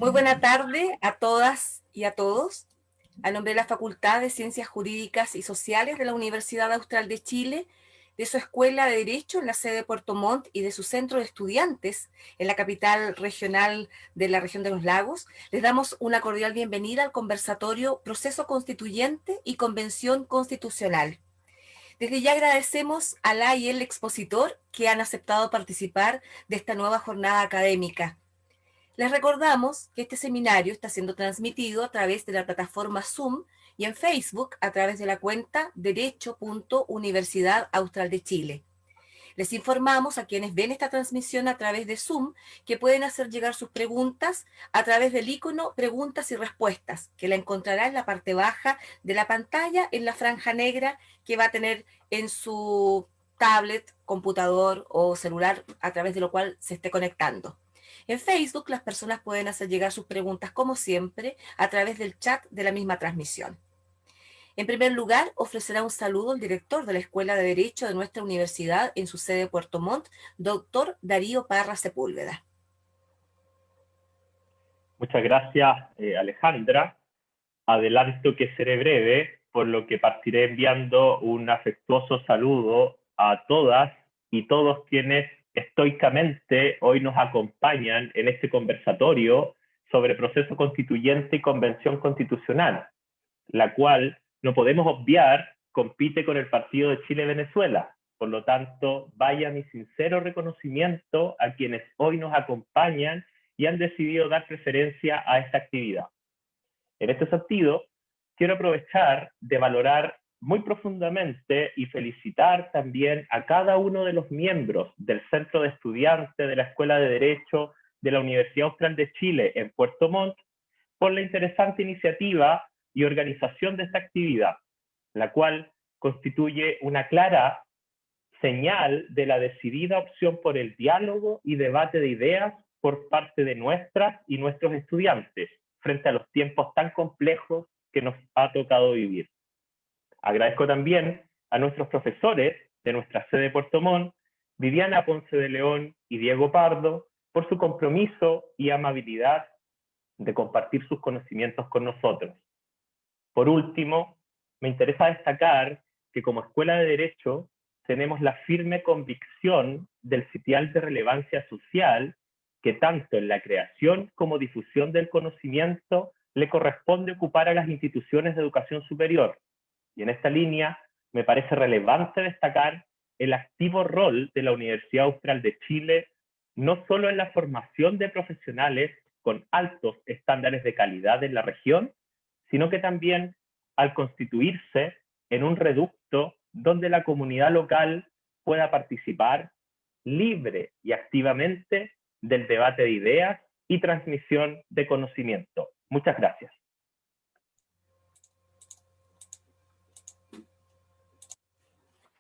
Muy buena tarde a todas y a todos. A nombre de la Facultad de Ciencias Jurídicas y Sociales de la Universidad Austral de Chile, de su Escuela de Derecho en la sede de Puerto Montt y de su centro de estudiantes en la capital regional de la región de los lagos, les damos una cordial bienvenida al conversatorio Proceso Constituyente y Convención Constitucional. Desde ya agradecemos a la y el expositor que han aceptado participar de esta nueva jornada académica. Les recordamos que este seminario está siendo transmitido a través de la plataforma Zoom y en Facebook a través de la cuenta derecho.universidad austral de Chile. Les informamos a quienes ven esta transmisión a través de Zoom que pueden hacer llegar sus preguntas a través del icono Preguntas y Respuestas, que la encontrará en la parte baja de la pantalla en la franja negra que va a tener en su tablet, computador o celular a través de lo cual se esté conectando. En Facebook las personas pueden hacer llegar sus preguntas como siempre a través del chat de la misma transmisión. En primer lugar, ofrecerá un saludo el director de la Escuela de Derecho de nuestra universidad en su sede de Puerto Montt, doctor Darío Parra Sepúlveda. Muchas gracias, Alejandra. Adelanto que seré breve, por lo que partiré enviando un afectuoso saludo a todas y todos quienes estoicamente hoy nos acompañan en este conversatorio sobre proceso constituyente y convención constitucional, la cual, no podemos obviar, compite con el Partido de Chile-Venezuela. Por lo tanto, vaya mi sincero reconocimiento a quienes hoy nos acompañan y han decidido dar preferencia a esta actividad. En este sentido, quiero aprovechar de valorar muy profundamente y felicitar también a cada uno de los miembros del Centro de Estudiantes de la Escuela de Derecho de la Universidad Austral de Chile en Puerto Montt por la interesante iniciativa y organización de esta actividad, la cual constituye una clara señal de la decidida opción por el diálogo y debate de ideas por parte de nuestras y nuestros estudiantes frente a los tiempos tan complejos que nos ha tocado vivir. Agradezco también a nuestros profesores de nuestra sede de Puerto Montt, Viviana Ponce de León y Diego Pardo, por su compromiso y amabilidad de compartir sus conocimientos con nosotros. Por último, me interesa destacar que como Escuela de Derecho tenemos la firme convicción del sitial de relevancia social que tanto en la creación como difusión del conocimiento le corresponde ocupar a las instituciones de educación superior. Y en esta línea me parece relevante destacar el activo rol de la Universidad Austral de Chile, no solo en la formación de profesionales con altos estándares de calidad en la región, sino que también al constituirse en un reducto donde la comunidad local pueda participar libre y activamente del debate de ideas y transmisión de conocimiento. Muchas gracias.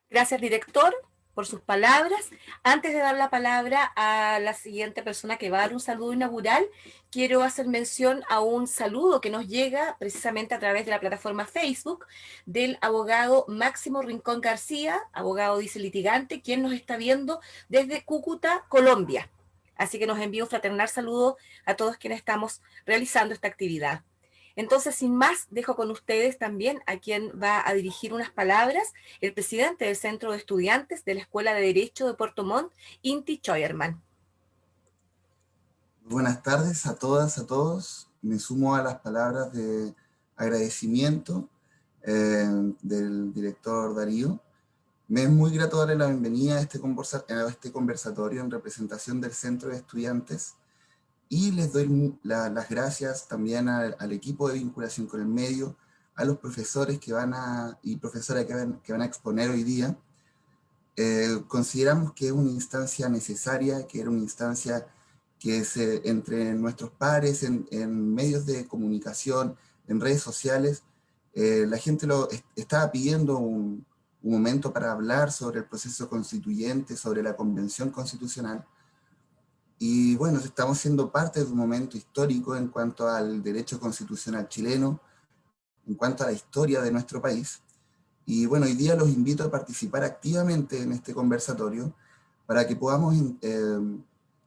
Gracias, director, por sus palabras. Antes de dar la palabra a la siguiente persona que va a dar un saludo inaugural, quiero hacer mención a un saludo que nos llega precisamente a través de la plataforma Facebook del abogado Máximo Rincón García, abogado dice litigante, quien nos está viendo desde Cúcuta, Colombia. Así que nos envío un fraternal saludo a todos quienes estamos realizando esta actividad. Entonces, sin más, dejo con ustedes también a quien va a dirigir unas palabras, el presidente del Centro de Estudiantes de la Escuela de Derecho de Puerto Montt, Inti Scheuermann. Buenas tardes a todas, a todos. Me sumo a las palabras de agradecimiento del director Darío. Me es muy grato darle la bienvenida a este conversatorio en representación del Centro de Estudiantes y les doy las gracias también al equipo de vinculación con el medio, a los profesores y profesoras que van a exponer hoy día. Consideramos que es una instancia necesaria, que era una instancia que entre nuestros pares, en medios de comunicación, en redes sociales, la gente estaba pidiendo un momento para hablar sobre el proceso constituyente, sobre la convención constitucional. Y bueno, estamos siendo parte de un momento histórico en cuanto al derecho constitucional chileno, en cuanto a la historia de nuestro país. Y bueno, hoy día los invito a participar activamente en este conversatorio para que podamos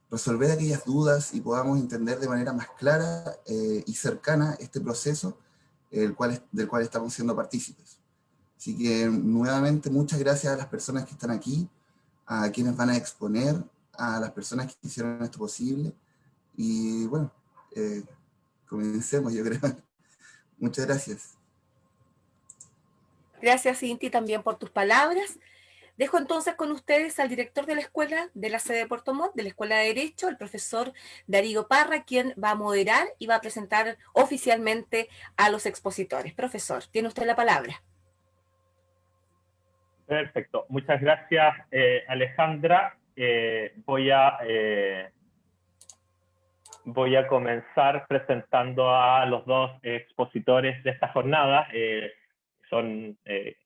resolver aquellas dudas y podamos entender de manera más clara y cercana este proceso del cual estamos siendo partícipes. Así que nuevamente muchas gracias a las personas que están aquí, a quienes van a exponer, a las personas que hicieron esto posible. Y bueno, comencemos, yo creo. Muchas gracias. Gracias, Inti, también por tus palabras. Dejo entonces con ustedes al director de la escuela de la sede de Puerto Montt, de la Escuela de Derecho, el profesor Darío Parra, quien va a moderar y va a presentar oficialmente a los expositores. Profesor, tiene usted la palabra. Perfecto. Muchas gracias, Alejandra. Voy a comenzar presentando a los dos expositores de esta jornada. Son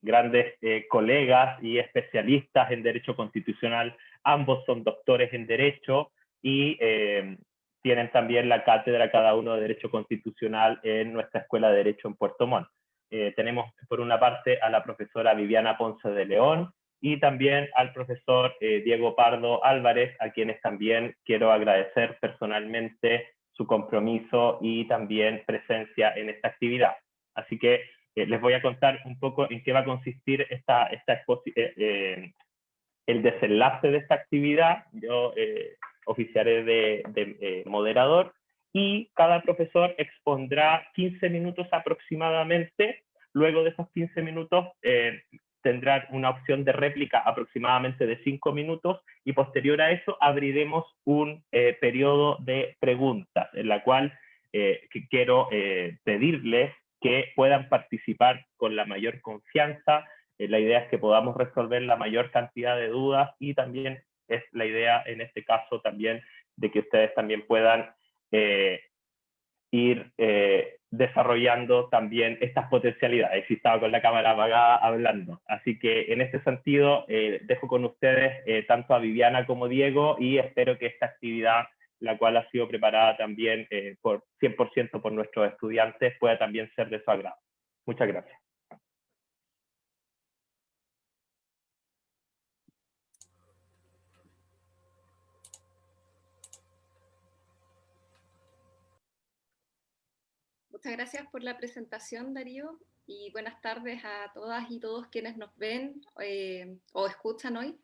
grandes colegas y especialistas en Derecho Constitucional. Ambos son doctores en Derecho y tienen también la cátedra cada uno de Derecho Constitucional en nuestra Escuela de Derecho en Puerto Montt. Tenemos por una parte a la profesora Viviana Ponce de León y también al profesor Diego Pardo Álvarez, a quienes también quiero agradecer personalmente su compromiso y también presencia en esta actividad. Así que les voy a contar un poco en qué va a consistir el desenlace de esta actividad. Yo oficiaré de moderador y cada profesor expondrá 15 minutos aproximadamente. Luego de esos 15 minutos tendrán una opción de réplica aproximadamente de 5 minutos y posterior a eso abriremos un periodo de preguntas en la cual quiero pedirles que puedan participar con la mayor confianza. La idea es que podamos resolver la mayor cantidad de dudas y también es la idea en este caso también de que ustedes también puedan ir desarrollando también estas potencialidades. Y estaba con la cámara apagada hablando. Así que en este sentido dejo con ustedes tanto a Viviana como Diego y espero que esta actividad, la cual ha sido preparada también por 100% por nuestros estudiantes, pueda también ser de su agrado. Muchas gracias. Muchas gracias por la presentación, Darío, y buenas tardes a todas y todos quienes nos ven o escuchan hoy.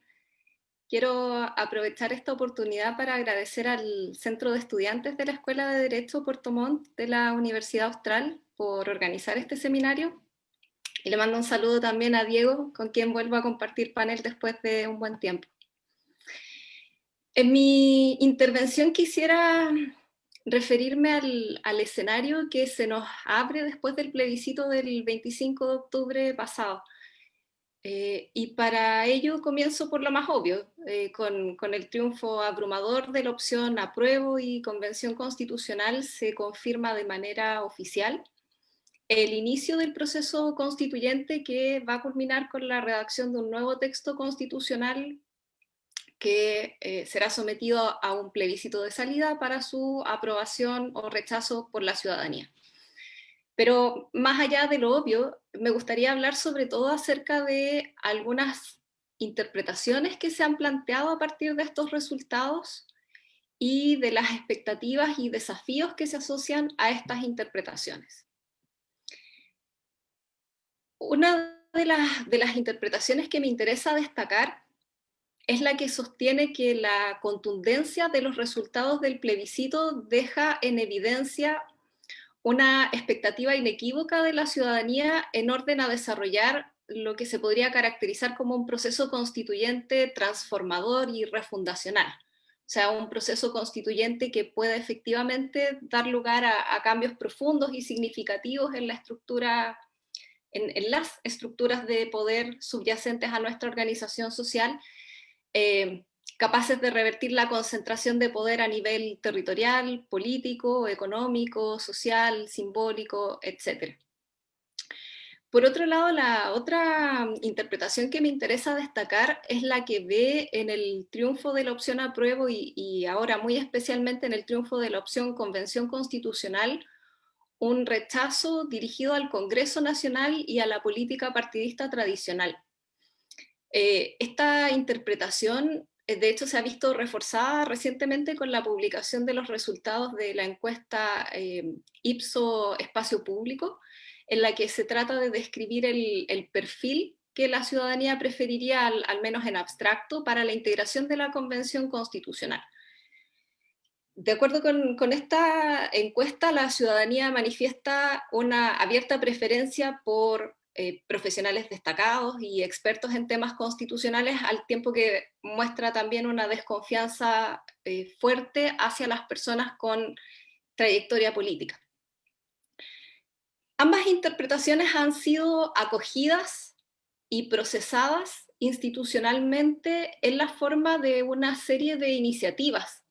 Quiero aprovechar esta oportunidad para agradecer al Centro de Estudiantes de la Escuela de Derecho Puerto Montt de la Universidad Austral por organizar este seminario. Y le mando un saludo también a Diego, con quien vuelvo a compartir panel después de un buen tiempo. En mi intervención quisiera referirme al escenario que se nos abre después del plebiscito del 25 de octubre pasado. Y para ello comienzo por lo más obvio, con el triunfo abrumador de la opción apruebo y convención constitucional se confirma de manera oficial el inicio del proceso constituyente que va a culminar con la redacción de un nuevo texto constitucional que será sometido a un plebiscito de salida para su aprobación o rechazo por la ciudadanía. Pero más allá de lo obvio, me gustaría hablar sobre todo acerca de algunas interpretaciones que se han planteado a partir de estos resultados y de las expectativas y desafíos que se asocian a estas interpretaciones. Una de las interpretaciones que me interesa destacar es la que sostiene que la contundencia de los resultados del plebiscito deja en evidencia una expectativa inequívoca de la ciudadanía en orden a desarrollar lo que se podría caracterizar como un proceso constituyente transformador y refundacional. O sea, un proceso constituyente que pueda efectivamente dar lugar a cambios profundos y significativos en la estructura, en las estructuras de poder subyacentes a nuestra organización social, capaces de revertir la concentración de poder a nivel territorial, político, económico, social, simbólico, etc. Por otro lado, la otra interpretación que me interesa destacar es la que ve en el triunfo de la opción apruebo y ahora muy especialmente en el triunfo de la opción convención constitucional, un rechazo dirigido al Congreso Nacional y a la política partidista tradicional. Esta interpretación de hecho, se ha visto reforzada recientemente con la publicación de los resultados de la encuesta Ipsos Espacio Público, en la que se trata de describir el perfil que la ciudadanía preferiría, al menos en abstracto, para la integración de la Convención Constitucional. De acuerdo con esta encuesta, la ciudadanía manifiesta una abierta preferencia por profesionales destacados y expertos en temas constitucionales, al tiempo que muestra también una desconfianza fuerte hacia las personas con trayectoria política. Ambas interpretaciones han sido acogidas y procesadas institucionalmente en la forma de una serie de iniciativas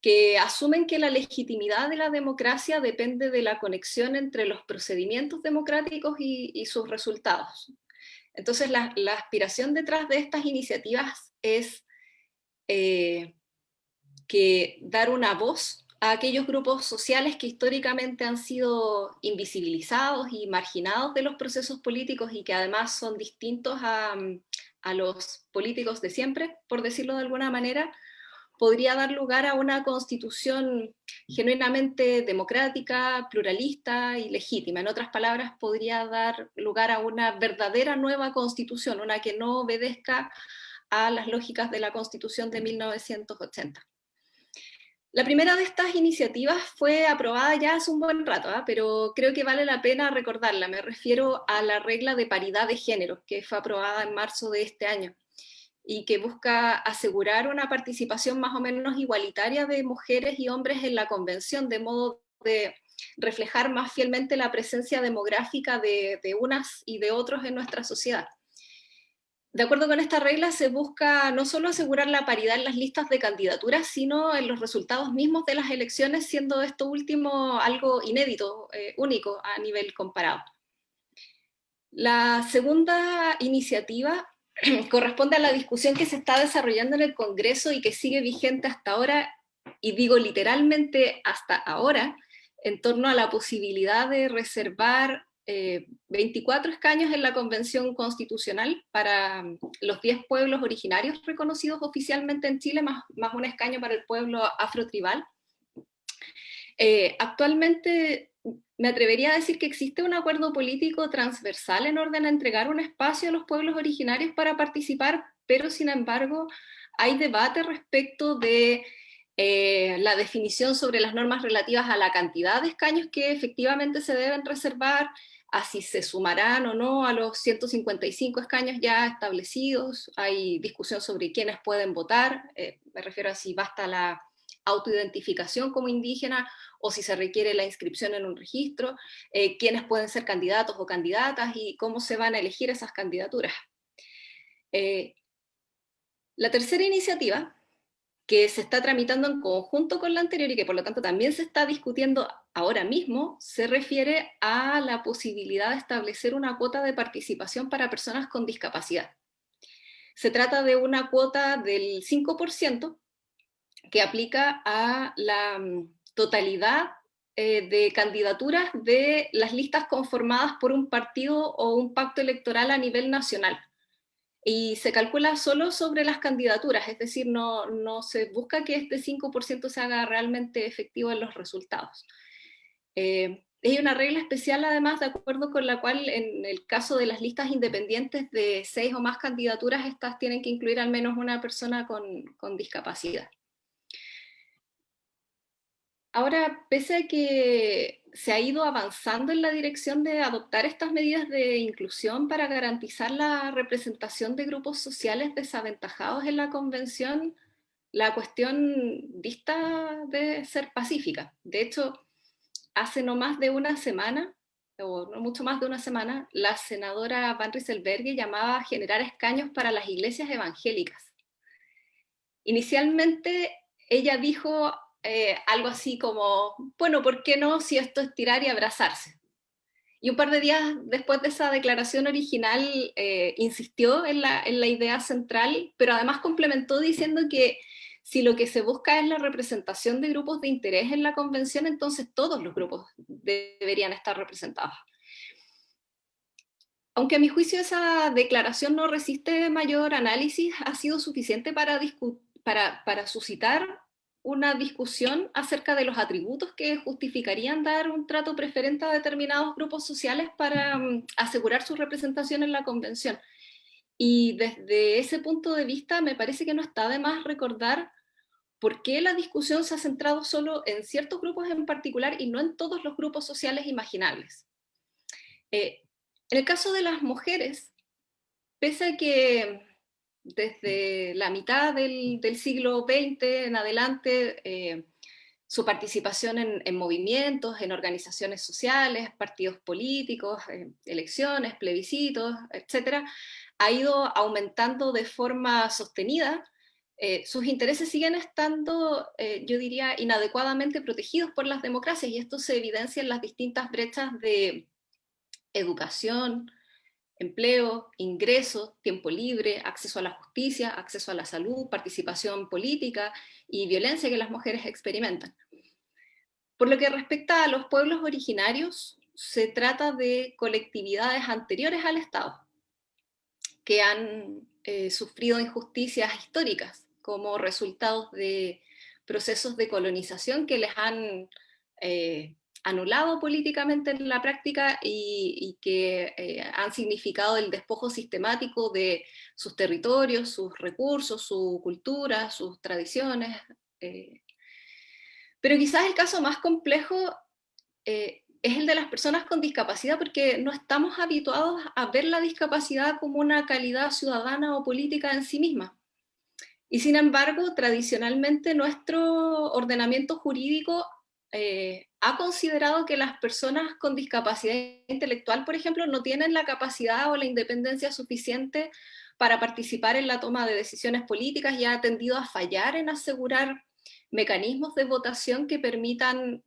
que asumen que la legitimidad de la democracia depende de la conexión entre los procedimientos democráticos y sus resultados. Entonces, la aspiración detrás de estas iniciativas es que dar una voz a aquellos grupos sociales que históricamente han sido invisibilizados y marginados de los procesos políticos y que además son distintos a los políticos de siempre, por decirlo de alguna manera, podría dar lugar a una constitución genuinamente democrática, pluralista y legítima. En otras palabras, podría dar lugar a una verdadera nueva constitución, una que no obedezca a las lógicas de la Constitución de 1980. La primera de estas iniciativas fue aprobada ya hace un buen rato, pero creo que vale la pena recordarla. Me refiero a la regla de paridad de género, que fue aprobada en marzo de este año, y que busca asegurar una participación más o menos igualitaria de mujeres y hombres en la convención, de modo de reflejar más fielmente la presencia demográfica de unas y de otros en nuestra sociedad. De acuerdo con esta regla, se busca no solo asegurar la paridad en las listas de candidaturas, sino en los resultados mismos de las elecciones, siendo esto último algo inédito, único a nivel comparado. La segunda iniciativa corresponde a la discusión que se está desarrollando en el Congreso y que sigue vigente hasta ahora, y digo literalmente hasta ahora, en torno a la posibilidad de reservar 24 escaños en la Convención Constitucional para los 10 pueblos originarios reconocidos oficialmente en Chile, más un escaño para el pueblo afrotribal. Actualmente me atrevería a decir que existe un acuerdo político transversal en orden a entregar un espacio a los pueblos originarios para participar, pero sin embargo hay debate respecto de la definición sobre las normas relativas a la cantidad de escaños que efectivamente se deben reservar, a si se sumarán o no a los 155 escaños ya establecidos. Hay discusión sobre quiénes pueden votar, me refiero a si basta la autoidentificación como indígena o si se requiere la inscripción en un registro, quiénes pueden ser candidatos o candidatas y cómo se van a elegir esas candidaturas. La tercera iniciativa, que se está tramitando en conjunto con la anterior y que por lo tanto también se está discutiendo ahora mismo, se refiere a la posibilidad de establecer una cuota de participación para personas con discapacidad. Se trata de una cuota del 5%, que aplica a la totalidad de candidaturas de las listas conformadas por un partido o un pacto electoral a nivel nacional. Y se calcula solo sobre las candidaturas, es decir, no se busca que este 5% se haga realmente efectivo en los resultados. Hay una regla especial, además, de acuerdo con la cual en el caso de las listas independientes de 6 o más candidaturas, estas tienen que incluir al menos una persona con discapacidad. Ahora, pese a que se ha ido avanzando en la dirección de adoptar estas medidas de inclusión para garantizar la representación de grupos sociales desaventajados en la convención, la cuestión dista de ser pacífica. De hecho, hace no más de una semana, o no mucho más de una semana, la senadora Van Rysselberghe llamaba a generar escaños para las iglesias evangélicas. Inicialmente, ella dijo algo así como, bueno, ¿por qué no si esto es tirar y abrazarse? Y un par de días después de esa declaración original insistió en la idea central, pero además complementó diciendo que si lo que se busca es la representación de grupos de interés en la convención, entonces todos los grupos deberían estar representados. Aunque a mi juicio esa declaración no resiste mayor análisis, ha sido suficiente para suscitar una discusión acerca de los atributos que justificarían dar un trato preferente a determinados grupos sociales para asegurar su representación en la convención. Y desde ese punto de vista me parece que no está de más recordar por qué la discusión se ha centrado solo en ciertos grupos en particular y no en todos los grupos sociales imaginables. En el caso de las mujeres, pese a que desde la mitad del siglo XX en adelante, su participación en movimientos, en organizaciones sociales, partidos políticos, elecciones, plebiscitos, etcétera, ha ido aumentando de forma sostenida. Sus intereses siguen estando, yo diría, inadecuadamente protegidos por las democracias, y esto se evidencia en las distintas brechas de educación, empleo, ingresos, tiempo libre, acceso a la justicia, acceso a la salud, participación política y violencia que las mujeres experimentan. Por lo que respecta a los pueblos originarios, se trata de colectividades anteriores al Estado, que han sufrido injusticias históricas como resultados de procesos de colonización que les han anulado políticamente en la práctica y que han significado el despojo sistemático de sus territorios, sus recursos, su cultura, sus tradiciones. Pero quizás el caso más complejo es el de las personas con discapacidad, porque no estamos habituados a ver la discapacidad como una calidad ciudadana o política en sí misma. Y sin embargo, tradicionalmente nuestro ordenamiento jurídico ha considerado que las personas con discapacidad intelectual, por ejemplo, no tienen la capacidad o la independencia suficiente para participar en la toma de decisiones políticas, y ha tendido a fallar en asegurar mecanismos de votación que permitan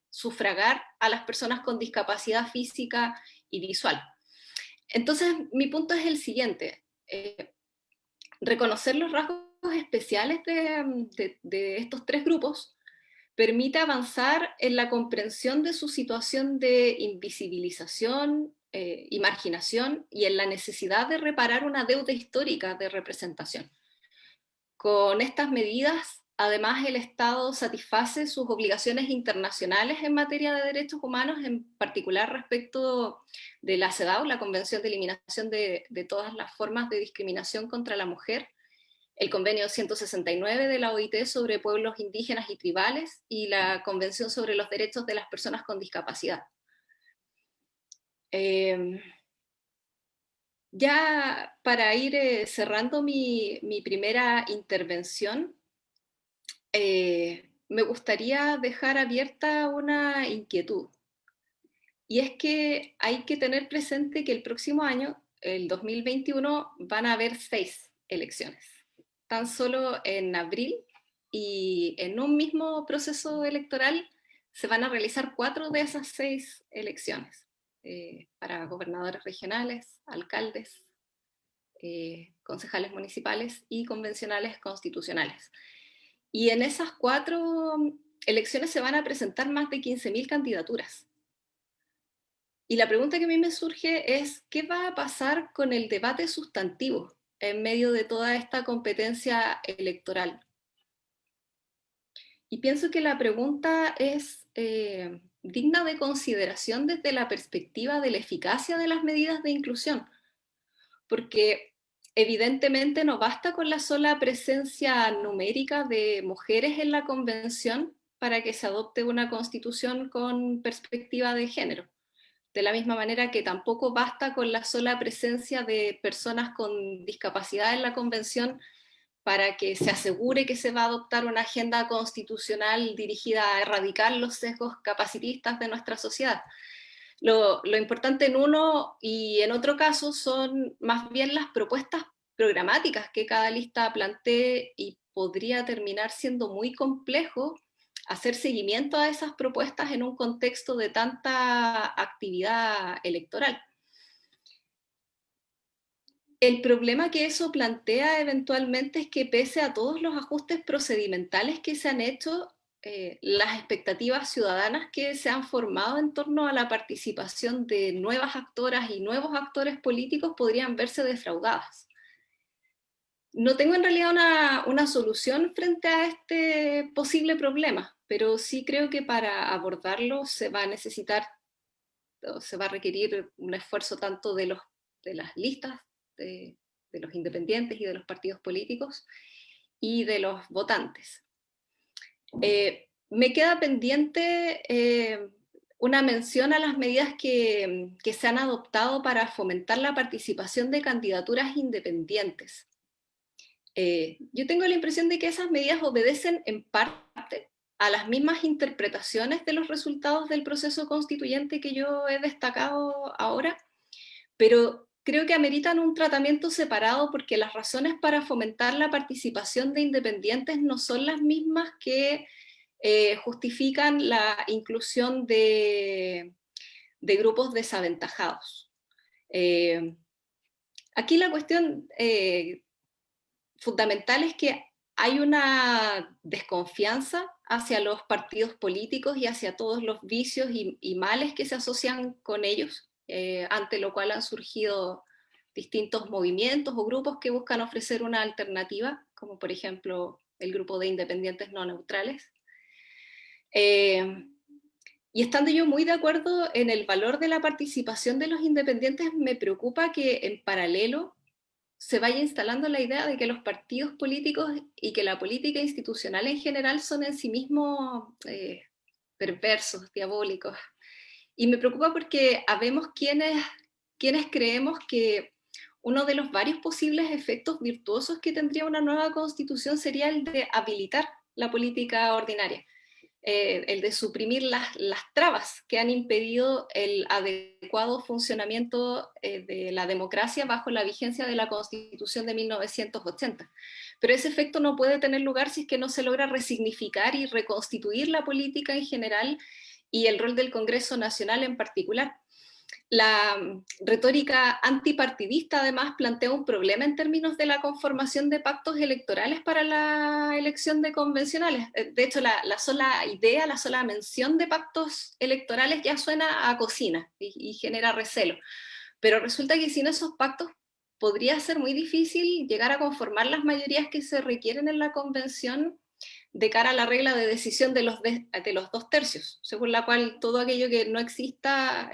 sufragar a las personas con discapacidad física y visual. Entonces, mi punto es el siguiente. Reconocer los rasgos especiales de estos tres grupos permite avanzar en la comprensión de su situación de invisibilización y marginación, y en la necesidad de reparar una deuda histórica de representación. Con estas medidas, además, el Estado satisface sus obligaciones internacionales en materia de derechos humanos, en particular respecto de la CEDAW, la Convención de Eliminación de todas las formas de discriminación contra la mujer, el Convenio 169 de la OIT sobre pueblos indígenas y tribales, y la Convención sobre los Derechos de las Personas con Discapacidad. Ya para ir cerrando mi primera intervención, me gustaría dejar abierta una inquietud. Y es que hay que tener presente que el próximo año, el 2021, van a haber 6 elecciones. Tan solo en abril, y en un mismo proceso electoral se van a realizar 4 de esas 6 elecciones, para gobernadores regionales, alcaldes, concejales municipales y convencionales constitucionales. Y en esas 4 elecciones se van a presentar más de 15.000 candidaturas. Y la pregunta que a mí me surge es, ¿qué va a pasar con el debate sustantivo en medio de toda esta competencia electoral? Y pienso que la pregunta es digna de consideración desde la perspectiva de la eficacia de las medidas de inclusión, porque evidentemente no basta con la sola presencia numérica de mujeres en la convención para que se adopte una constitución con perspectiva de género. De la misma manera que tampoco basta con la sola presencia de personas con discapacidad en la convención para que se asegure que se va a adoptar una agenda constitucional dirigida a erradicar los sesgos capacitistas de nuestra sociedad. Lo importante en uno y en otro caso son más bien las propuestas programáticas que cada lista plantee, y podría terminar siendo muy complejo hacer seguimiento a esas propuestas en un contexto de tanta actividad electoral. El problema que eso plantea eventualmente es que, pese a todos los ajustes procedimentales que se han hecho, las expectativas ciudadanas que se han formado en torno a la participación de nuevas actoras y nuevos actores políticos podrían verse defraudadas. No tengo en realidad una solución frente a este posible problema, pero sí creo que para abordarlo se va a necesitar, o se va a requerir un esfuerzo tanto de las listas, de los independientes y de los partidos políticos, y de los votantes. Me queda pendiente una mención a las medidas que se han adoptado para fomentar la participación de candidaturas independientes. Yo tengo la impresión de que esas medidas obedecen en parte a las mismas interpretaciones de los resultados del proceso constituyente que yo he destacado ahora, pero creo que ameritan un tratamiento separado porque las razones para fomentar la participación de independientes no son las mismas que justifican la inclusión de grupos desaventajados. Aquí la cuestión fundamental es que hay una desconfianza hacia los partidos políticos y hacia todos los vicios y males que se asocian con ellos, ante lo cual han surgido distintos movimientos o grupos que buscan ofrecer una alternativa, como por ejemplo el grupo de independientes no neutrales. Y estando yo muy de acuerdo en el valor de la participación de los independientes, me preocupa que en paralelo se vaya instalando la idea de que los partidos políticos y que la política institucional en general son en sí mismos perversos, diabólicos. Y me preocupa porque habemos quienes creemos que uno de los varios posibles efectos virtuosos que tendría una nueva constitución sería el de habilitar la política ordinaria. El de suprimir las trabas que han impedido el adecuado funcionamiento de la democracia bajo la vigencia de la Constitución de 1980. Pero ese efecto no puede tener lugar si es que no se logra resignificar y reconstituir la política en general y el rol del Congreso Nacional en particular. La retórica antipartidista además plantea un problema en términos de la conformación de pactos electorales para la elección de convencionales. De hecho, la sola idea, la sola mención de pactos electorales ya suena a cocina y genera recelo. Pero resulta que sin esos pactos podría ser muy difícil llegar a conformar las mayorías que se requieren en la convención de cara a la regla de decisión de los 2/3, según la cual todo aquello que no exista,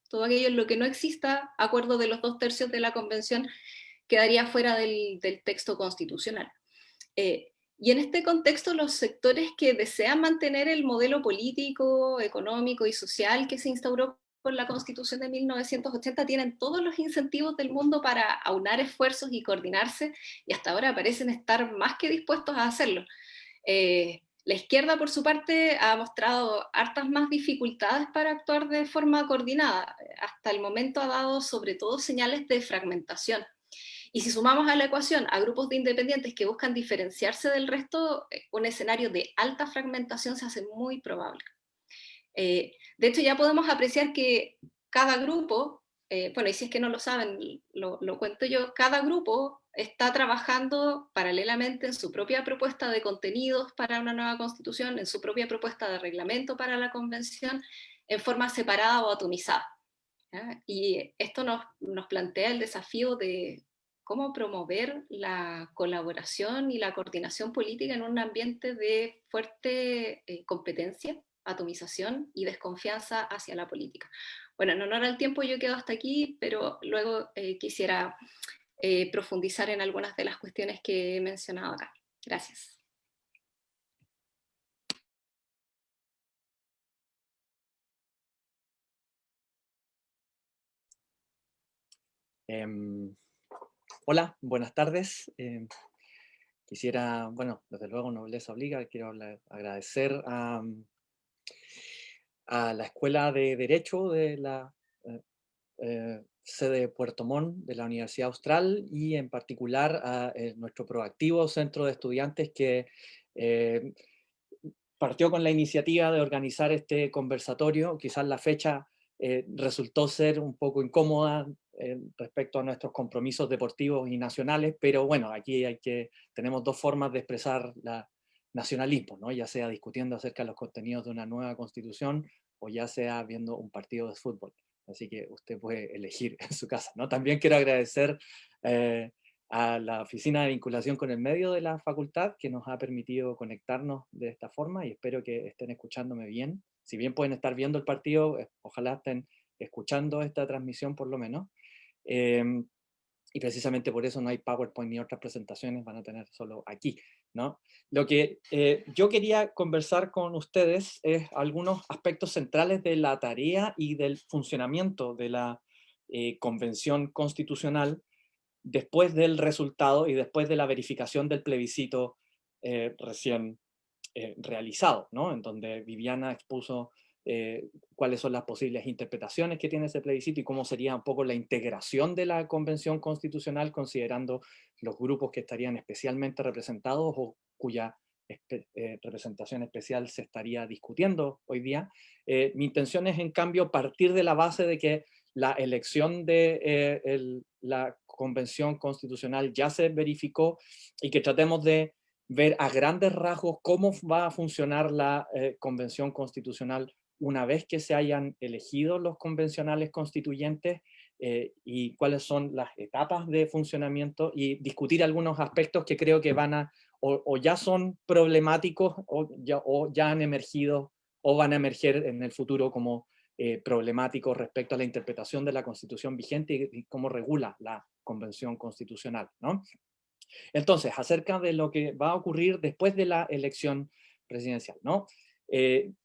todo aquello en lo que no exista acuerdo de los 2/3 de la convención quedaría fuera del texto constitucional. Y en este contexto, los sectores que desean mantener el modelo político, económico y social que se instauró con la Constitución de 1980 tienen todos los incentivos del mundo para aunar esfuerzos y coordinarse, y hasta ahora parecen estar más que dispuestos a hacerlo. La izquierda, por su parte, ha mostrado hartas más dificultades para actuar de forma coordinada. Hasta el momento ha dado sobre todo señales de fragmentación. Y si sumamos a la ecuación a grupos de independientes que buscan diferenciarse del resto, un escenario de alta fragmentación se hace muy probable. De hecho, ya podemos apreciar que cada grupo, bueno, y si es que no lo saben, lo cuento yo, cada grupo está trabajando paralelamente en su propia propuesta de contenidos para una nueva constitución, en su propia propuesta de reglamento para la convención, en forma separada o atomizada. ¿Ya? Y esto nos plantea el desafío de cómo promover la colaboración y la coordinación política en un ambiente de fuerte competencia, atomización y desconfianza hacia la política. Bueno, en honor al tiempo yo quedo hasta aquí, pero luego quisiera profundizar en algunas de las cuestiones que he mencionado acá. Gracias. Hola, buenas tardes. Quisiera, bueno, desde luego nobleza obliga, quiero agradecer a la Escuela de Derecho de la sede de Puerto Montt de la Universidad Austral y en particular a nuestro proactivo centro de estudiantes que partió con la iniciativa de organizar este conversatorio. Quizás la fecha resultó ser un poco incómoda respecto a nuestros compromisos deportivos y nacionales, pero bueno, aquí tenemos dos formas de expresar nacionalismo, ¿no? Ya sea discutiendo acerca de los contenidos de una nueva constitución o ya sea viendo un partido de fútbol. Así que usted puede elegir en su casa, ¿no? También quiero agradecer a la Oficina de Vinculación con el Medio de la Facultad, que nos ha permitido conectarnos de esta forma, y espero que estén escuchándome bien. Si bien pueden estar viendo el partido, ojalá estén escuchando esta transmisión por lo menos. Y precisamente por eso no hay PowerPoint ni otras presentaciones, van a tener solo aquí, ¿no? Lo que yo quería conversar con ustedes es algunos aspectos centrales de la tarea y del funcionamiento de la Convención Constitucional después del resultado y después de la verificación del plebiscito recién realizado, ¿no? En donde Viviana expuso cuáles son las posibles interpretaciones que tiene ese plebiscito y cómo sería un poco la integración de la Convención Constitucional, considerando los grupos que estarían especialmente representados o cuya representación especial se estaría discutiendo hoy día. Mi intención es, en cambio, partir de la base de que la elección de la Convención Constitucional ya se verificó y que tratemos de ver a grandes rasgos cómo va a funcionar la Convención Constitucional una vez que se hayan elegido los convencionales constituyentes y cuáles son las etapas de funcionamiento y discutir algunos aspectos que creo que van a o ya son problemáticos o ya han emergido o van a emerger en el futuro como problemáticos respecto a la interpretación de la Constitución vigente y cómo regula la Convención Constitucional, ¿no? Entonces, acerca de lo que va a ocurrir después de la elección presidencial, ¿no?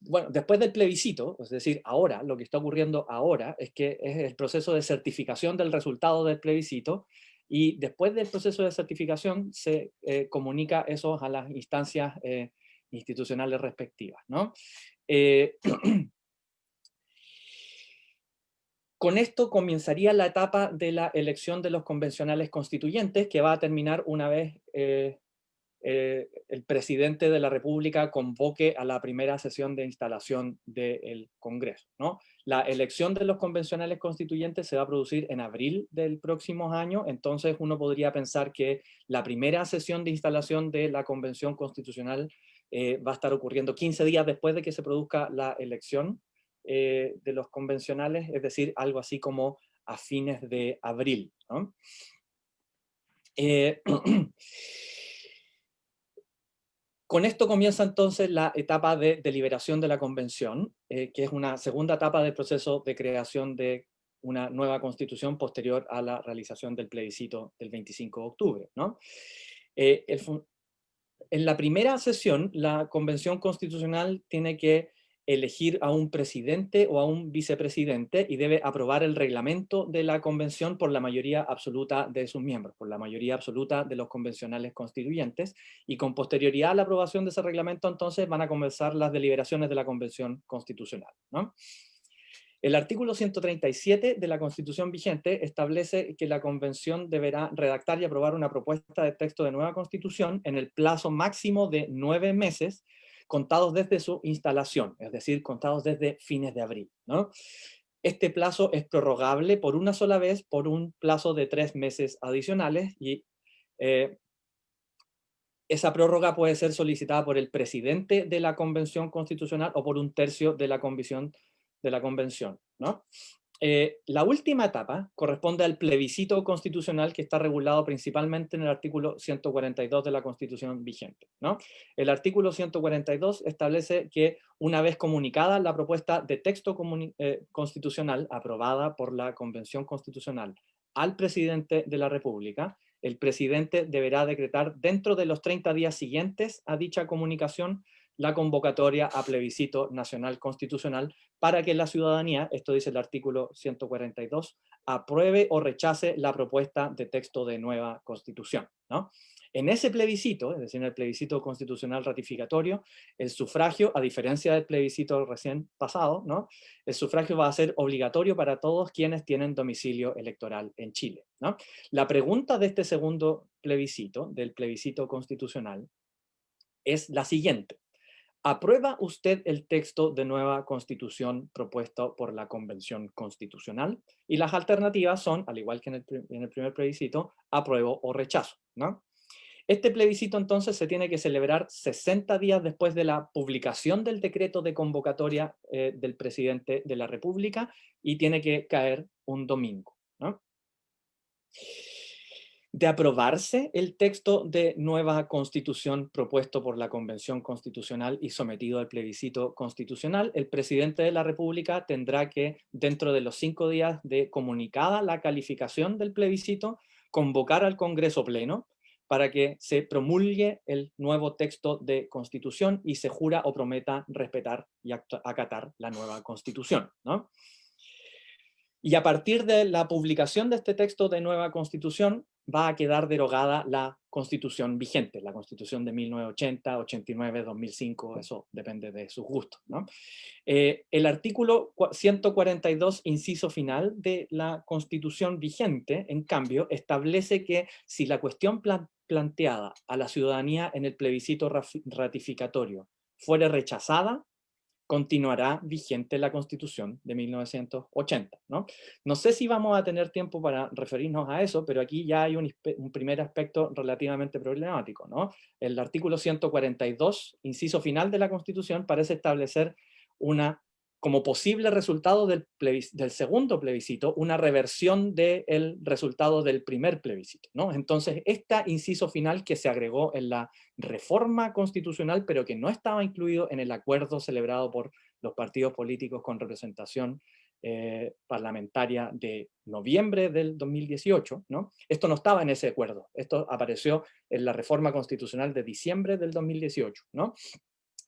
Bueno, después del plebiscito, es decir, ahora, lo que está ocurriendo ahora es que es el proceso de certificación del resultado del plebiscito y después del proceso de certificación se comunica eso a las instancias institucionales respectivas, ¿no? Con esto comenzaría la etapa de la elección de los convencionales constituyentes, que va a terminar una vez el presidente de la República convoque a la primera sesión de instalación del Congreso, ¿no? La elección de los convencionales constituyentes se va a producir en abril del próximo año, entonces uno podría pensar que la primera sesión de instalación de la Convención Constitucional va a estar ocurriendo 15 días después de que se produzca la elección de los convencionales, es decir, algo así como a fines de abril, ¿no? Con esto comienza entonces la etapa de deliberación de la convención, que es una segunda etapa del proceso de creación de una nueva constitución posterior a la realización del plebiscito del 25 de octubre, ¿no? En la primera sesión, la convención constitucional tiene que elegir a un presidente o a un vicepresidente y debe aprobar el reglamento de la convención por la mayoría absoluta de sus miembros, por la mayoría absoluta de los convencionales constituyentes, y con posterioridad a la aprobación de ese reglamento entonces van a comenzar las deliberaciones de la convención constitucional, ¿no? El artículo 137 de la Constitución vigente establece que la Convención deberá redactar y aprobar una propuesta de texto de nueva Constitución en el plazo máximo de 9 meses, contados desde su instalación, es decir, contados desde fines de abril, ¿no? Este plazo es prorrogable por una sola vez por un plazo de 3 meses adicionales y esa prórroga puede ser solicitada por el presidente de la Convención Constitucional o por un tercio de la convención, ¿no? La última etapa corresponde al plebiscito constitucional que está regulado principalmente en el artículo 142 de la Constitución vigente, ¿no? El artículo 142 establece que una vez comunicada la propuesta de texto constitucional aprobada por la Convención Constitucional al presidente de la República, el presidente deberá decretar dentro de los 30 días siguientes a dicha comunicación la convocatoria a plebiscito nacional constitucional para que la ciudadanía, esto dice el artículo 142, apruebe o rechace la propuesta de texto de nueva constitución, ¿no? En ese plebiscito, es decir, en el plebiscito constitucional ratificatorio, el sufragio, a diferencia del plebiscito recién pasado, ¿no? El sufragio va a ser obligatorio para todos quienes tienen domicilio electoral en Chile, ¿no? La pregunta de este segundo plebiscito, del plebiscito constitucional, es la siguiente. ¿Aprueba usted el texto de nueva constitución propuesto por la Convención Constitucional? Y las alternativas son, al igual que en el primer plebiscito, apruebo o rechazo, ¿no? Este plebiscito entonces se tiene que celebrar 60 días después de la publicación del decreto de convocatoria del presidente de la República y tiene que caer un domingo, ¿no? De aprobarse el texto de nueva constitución propuesto por la Convención Constitucional y sometido al plebiscito constitucional, el presidente de la República tendrá que, dentro de los 5 días de comunicada la calificación del plebiscito, convocar al Congreso Pleno para que se promulgue el nuevo texto de constitución y se jura o prometa respetar y acatar la nueva constitución, ¿no? Y a partir de la publicación de este texto de nueva constitución, va a quedar derogada la constitución vigente, la constitución de 1980, 89, 2005, eso depende de sus gustos, ¿no? El artículo 142, inciso final de la constitución vigente, en cambio, establece que si la cuestión planteada a la ciudadanía en el plebiscito ratificatorio fuere rechazada, continuará vigente la Constitución de 1980, ¿no? No sé si vamos a tener tiempo para referirnos a eso, pero aquí ya hay un primer aspecto relativamente problemático, ¿no? El artículo 142, inciso final de la Constitución, parece establecer como posible resultado del segundo plebiscito, una reversión del resultado del primer plebiscito, ¿no? Entonces, este inciso final que se agregó en la reforma constitucional, pero que no estaba incluido en el acuerdo celebrado por los partidos políticos con representación parlamentaria de noviembre del 2018, ¿no? Esto no estaba en ese acuerdo, esto apareció en la reforma constitucional de diciembre del 2018, ¿no?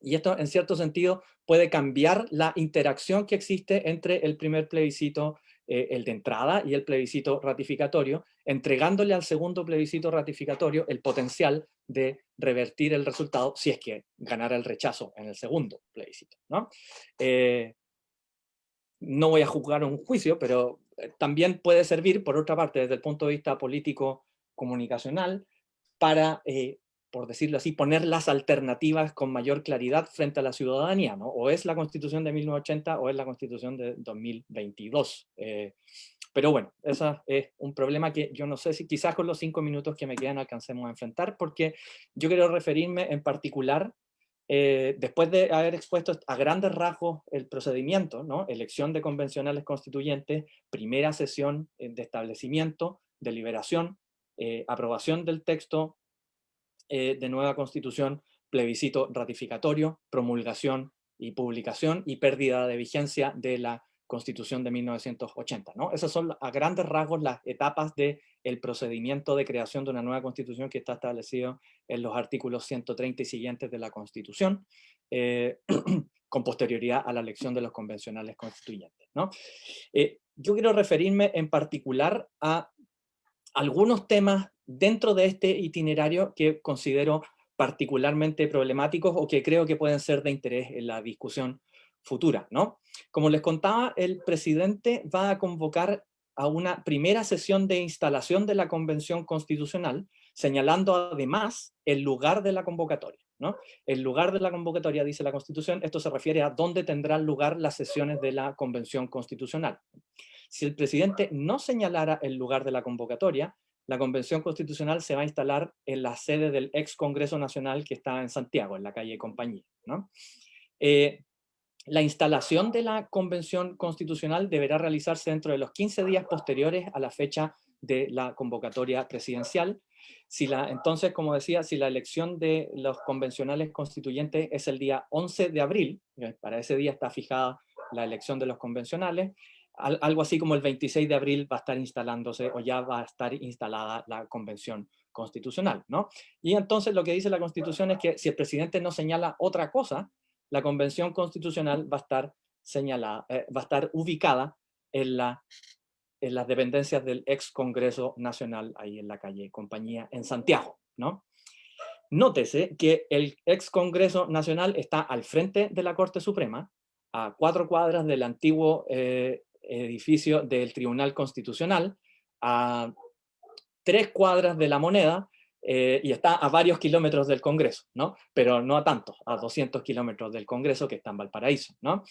Y esto, en cierto sentido, puede cambiar la interacción que existe entre el primer plebiscito, el de entrada, y el plebiscito ratificatorio, entregándole al segundo plebiscito ratificatorio el potencial de revertir el resultado si es que ganara el rechazo en el segundo plebiscito, ¿no? No voy a juzgar un juicio, pero también puede servir, por otra parte, desde el punto de vista político-comunicacional, para por decirlo así, poner las alternativas con mayor claridad frente a la ciudadanía, ¿no? O es la Constitución de 1980 o es la Constitución de 2022. Pero bueno, ese es un problema que yo no sé si quizás con los 5 minutos que me quedan alcancemos a enfrentar, porque yo quiero referirme en particular, después de haber expuesto a grandes rasgos el procedimiento, ¿no? Elección de convencionales constituyentes, primera sesión de establecimiento, deliberación, aprobación del texto de nueva constitución, plebiscito ratificatorio, promulgación y publicación y pérdida de vigencia de la Constitución de 1980, ¿no? Esas son a grandes rasgos las etapas del procedimiento de creación de una nueva Constitución que está establecido en los artículos 130 y siguientes de la Constitución, con posterioridad a la elección de los convencionales constituyentes, ¿no? Yo quiero referirme en particular a algunos temas dentro de este itinerario que considero particularmente problemáticos o que creo que pueden ser de interés en la discusión futura, ¿no? Como les contaba, el presidente va a convocar a una primera sesión de instalación de la Convención Constitucional, señalando además el lugar de la convocatoria, ¿no? El lugar de la convocatoria, dice la Constitución, esto se refiere a dónde tendrán lugar las sesiones de la Convención Constitucional. Si el presidente no señalara el lugar de la convocatoria, la Convención Constitucional se va a instalar en la sede del ex Congreso Nacional que está en Santiago, en la calle Compañía, ¿no? La instalación de la Convención Constitucional deberá realizarse dentro de los 15 días posteriores a la fecha de la convocatoria presidencial. Entonces, como decía, si la elección de los convencionales constituyentes es el día 11 de abril, para ese día está fijada la elección de los convencionales, algo así como el 26 de abril va a estar instalándose o ya va a estar instalada la Convención Constitucional, ¿no? Y entonces lo que dice la Constitución es que si el presidente no señala otra cosa, la Convención Constitucional va a estar señalada, va a estar ubicada en las dependencias del ex Congreso Nacional, ahí en la calle Compañía, en Santiago, ¿no? Nótese que el ex Congreso Nacional está al frente de la Corte Suprema, a 4 cuadras del antiguo edificio del Tribunal Constitucional, a 3 cuadras de la Moneda, y está a varios kilómetros del Congreso, ¿no? Pero no a tantos, a 200 kilómetros del Congreso que está en Valparaíso, ¿no?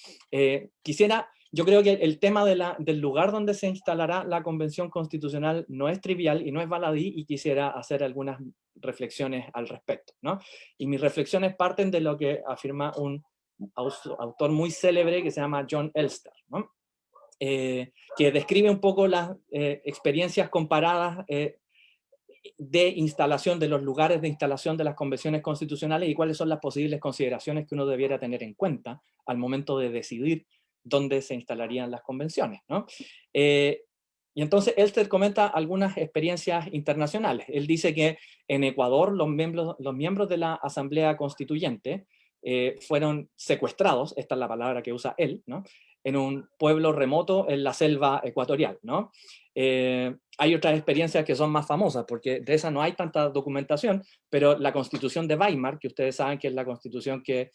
Quisiera yo creo que el tema del lugar donde se instalará la Convención Constitucional no es trivial y no es baladí, y quisiera hacer algunas reflexiones al respecto, ¿no? Y mis reflexiones parten de lo que afirma un autor muy célebre que se llama John Elster, ¿no? Que describe un poco las experiencias comparadas de instalación, de los lugares de instalación de las convenciones constitucionales, y cuáles son las posibles consideraciones que uno debiera tener en cuenta al momento de decidir dónde se instalarían las convenciones, ¿no? Y entonces Elster comenta algunas experiencias internacionales. Él dice que en Ecuador los miembros de la Asamblea Constituyente fueron secuestrados, esta es la palabra que usa él, ¿no? En un pueblo remoto en la selva ecuatorial, ¿no? Hay otras experiencias que son más famosas, porque de esa no hay tanta documentación, pero la Constitución de Weimar, que ustedes saben que es la constitución que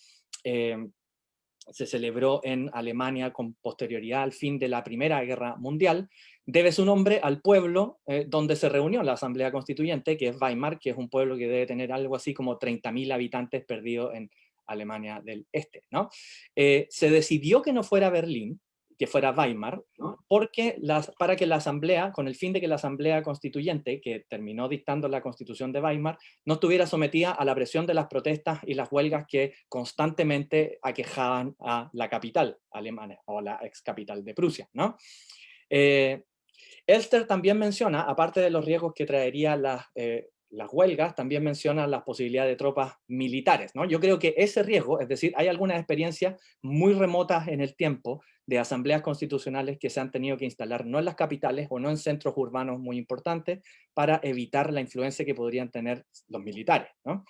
se celebró en Alemania con posterioridad al fin de la Primera Guerra Mundial, debe su nombre al pueblo donde se reunió la Asamblea Constituyente, que es Weimar, que es un pueblo que debe tener algo así como 30.000 habitantes perdidos en Alemania del Este, ¿no? Se decidió que no fuera Berlín, que fuera Weimar, porque para que la Asamblea, con el fin de que la Asamblea Constituyente, que terminó dictando la Constitución de Weimar, no estuviera sometida a la presión de las protestas y las huelgas que constantemente aquejaban a la capital alemana, o la ex capital de Prusia, ¿no? Elster también menciona, aparte de los riesgos que traería las huelgas, también menciona las posibilidades de tropas militares, ¿no? Yo creo que ese riesgo, es decir, hay algunas experiencias muy remotas en el tiempo de asambleas constitucionales que se han tenido que instalar no en las capitales o no en centros urbanos muy importantes para evitar la influencia que podrían tener los militares, ¿no?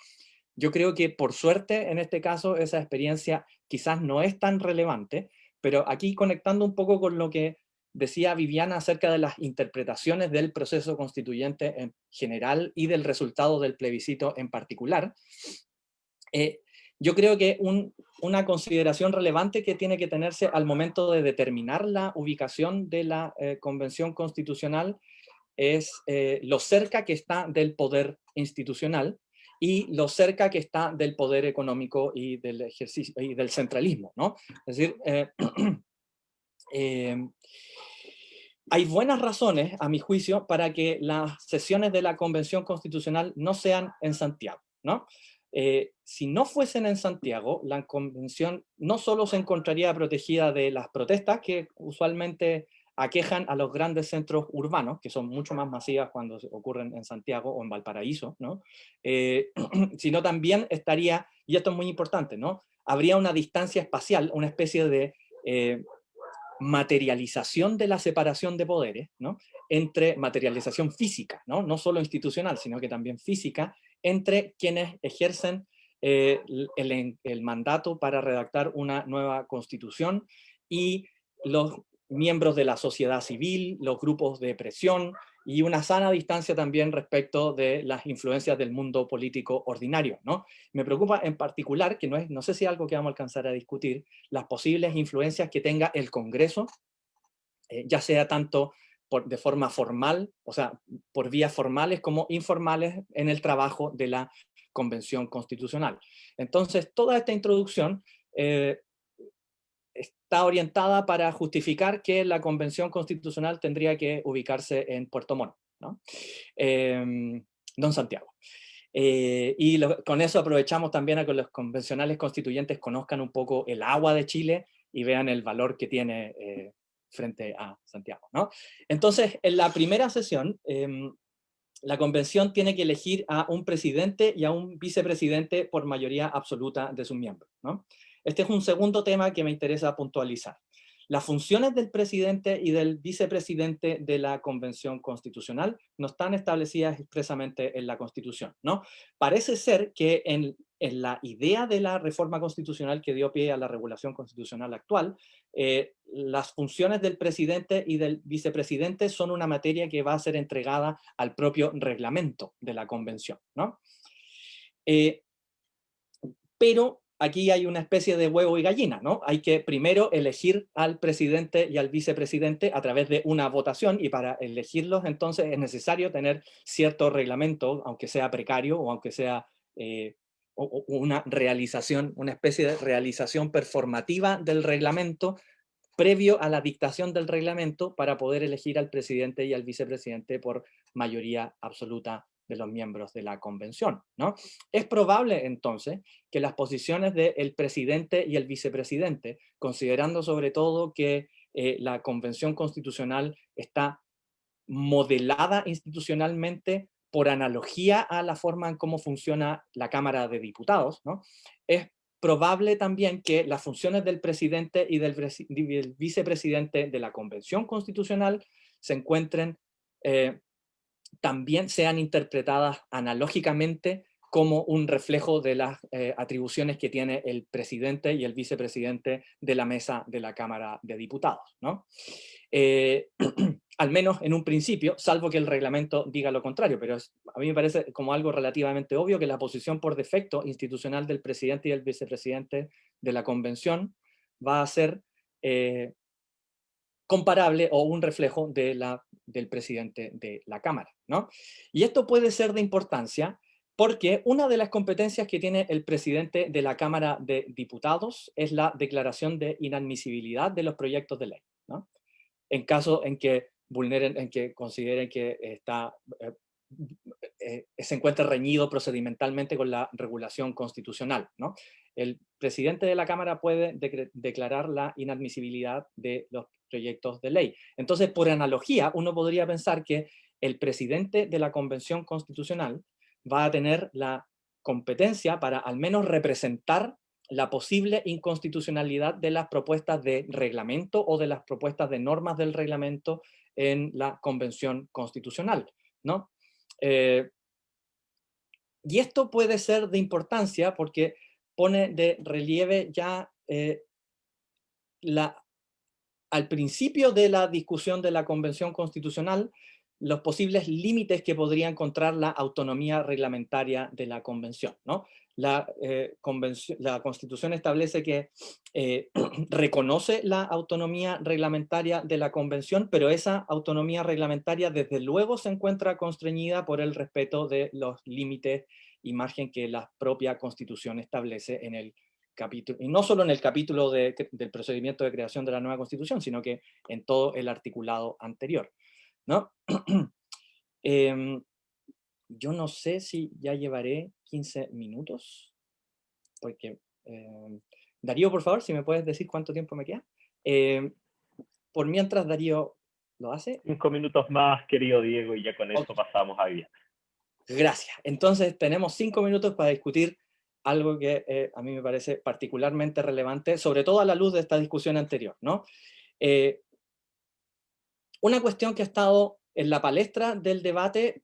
Yo creo que por suerte en este caso esa experiencia quizás no es tan relevante, pero aquí conectando un poco con lo que decía Viviana acerca de las interpretaciones del proceso constituyente en general y del resultado del plebiscito en particular, yo creo que una consideración relevante que tiene que tenerse al momento de determinar la ubicación de la Convención Constitucional es lo cerca que está del poder institucional y lo cerca que está del poder económico y del ejercicio y del centralismo, ¿no? Es decir, hay buenas razones, a mi juicio, para que las sesiones de la Convención Constitucional no sean en Santiago, ¿no? Si no fuesen en Santiago, la Convención no solo se encontraría protegida de las protestas que usualmente aquejan a los grandes centros urbanos, que son mucho más masivas cuando ocurren en Santiago o en Valparaíso, ¿no? Sino también estaría, y esto es muy importante, ¿no? Habría una distancia espacial, una especie de materialización de la separación de poderes, ¿no? Entre materialización física, ¿no? No solo institucional, sino que también física, entre quienes ejercen el mandato para redactar una nueva constitución y los miembros de la sociedad civil, los grupos de presión y una sana distancia también respecto de las influencias del mundo político ordinario, ¿no? Me preocupa en particular, que no sé si es algo que vamos a alcanzar a discutir, las posibles influencias que tenga el Congreso, ya sea tanto de forma formal, o sea, por vías formales como informales en el trabajo de la Convención Constitucional. Entonces, toda esta introducción está orientada para justificar que la Convención Constitucional tendría que ubicarse en Puerto Montt, ¿no? No en Santiago. Y con eso aprovechamos también a que los convencionales constituyentes conozcan un poco el agua de Chile y vean el valor que tiene frente a Santiago, ¿no? Entonces, en la primera sesión, la convención tiene que elegir a un presidente y a un vicepresidente por mayoría absoluta de sus miembros, ¿no? Este es un segundo tema que me interesa puntualizar. Las funciones del presidente y del vicepresidente de la Convención Constitucional no están establecidas expresamente en la Constitución, ¿no? Parece ser que en la idea de la reforma constitucional que dio pie a la regulación constitucional actual, las funciones del presidente y del vicepresidente son una materia que va a ser entregada al propio reglamento de la Convención, ¿no? Pero aquí hay una especie de huevo y gallina, ¿no? Hay que primero elegir al presidente y al vicepresidente a través de una votación, y para elegirlos entonces es necesario tener cierto reglamento, aunque sea precario o aunque sea una realización, una especie de realización performativa del reglamento previo a la dictación del reglamento para poder elegir al presidente y al vicepresidente por mayoría absoluta de los miembros de la convención, ¿no? Es probable entonces que las posiciones del presidente y el vicepresidente, considerando sobre todo que la convención constitucional está modelada institucionalmente por analogía a la forma en cómo funciona la Cámara de Diputados, ¿no? Es probable también que las funciones del presidente y del vicepresidente de la Convención Constitucional se encuentren, también sean interpretadas analógicamente como un reflejo de las atribuciones que tiene el presidente y el vicepresidente de la mesa de la Cámara de Diputados, ¿no? Al menos en un principio, salvo que el reglamento diga lo contrario, pero a mí me parece como algo relativamente obvio que la posición por defecto institucional del presidente y el vicepresidente de la convención va a ser comparable o un reflejo del presidente de la Cámara, ¿no? Y esto puede ser de importancia porque una de las competencias que tiene el presidente de la Cámara de Diputados es la declaración de inadmisibilidad de los proyectos de ley, ¿no? En caso en que vulneren, en que consideren que se encuentra reñido procedimentalmente con la regulación constitucional, ¿no? El presidente de la Cámara puede declarar la inadmisibilidad de los proyectos de ley. Entonces, por analogía, uno podría pensar que el presidente de la Convención Constitucional va a tener la competencia para al menos representar la posible inconstitucionalidad de las propuestas de reglamento o de las propuestas de normas del reglamento en la Convención Constitucional, ¿no? Y esto puede ser de importancia porque pone de relieve ya al principio de la discusión de la Convención Constitucional los posibles límites que podría encontrar la autonomía reglamentaria de la Convención, ¿no? La Constitución establece que reconoce la autonomía reglamentaria de la Convención, pero esa autonomía reglamentaria desde luego se encuentra constreñida por el respeto de los límites y margen que la propia Constitución establece en el capítulo, y no solo en el capítulo del procedimiento de creación de la nueva Constitución, sino que en todo el articulado anterior, ¿no? Yo no sé si ya llevaré 15 minutos, porque... Darío, por favor, si me puedes decir cuánto tiempo me queda. Por mientras, Darío lo hace. 5 minutos más, querido Diego, y ya con eso pasamos a bien. Gracias. Entonces, tenemos 5 minutos para discutir algo que a mí me parece particularmente relevante, sobre todo a la luz de esta discusión anterior, ¿no? Una cuestión que ha estado en la palestra del debate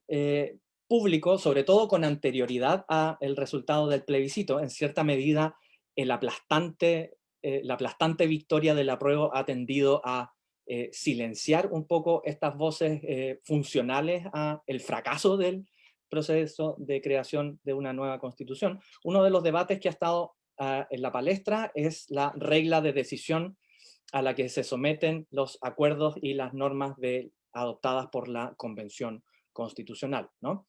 público, sobre todo con anterioridad al resultado del plebiscito, en cierta medida la aplastante victoria del apruebo ha tendido a silenciar un poco estas voces funcionales al fracaso del proceso de creación de una nueva constitución. Uno de los debates que ha estado en la palestra es la regla de decisión a la que se someten los acuerdos y las normas adoptadas por la Convención Constitucional, ¿no?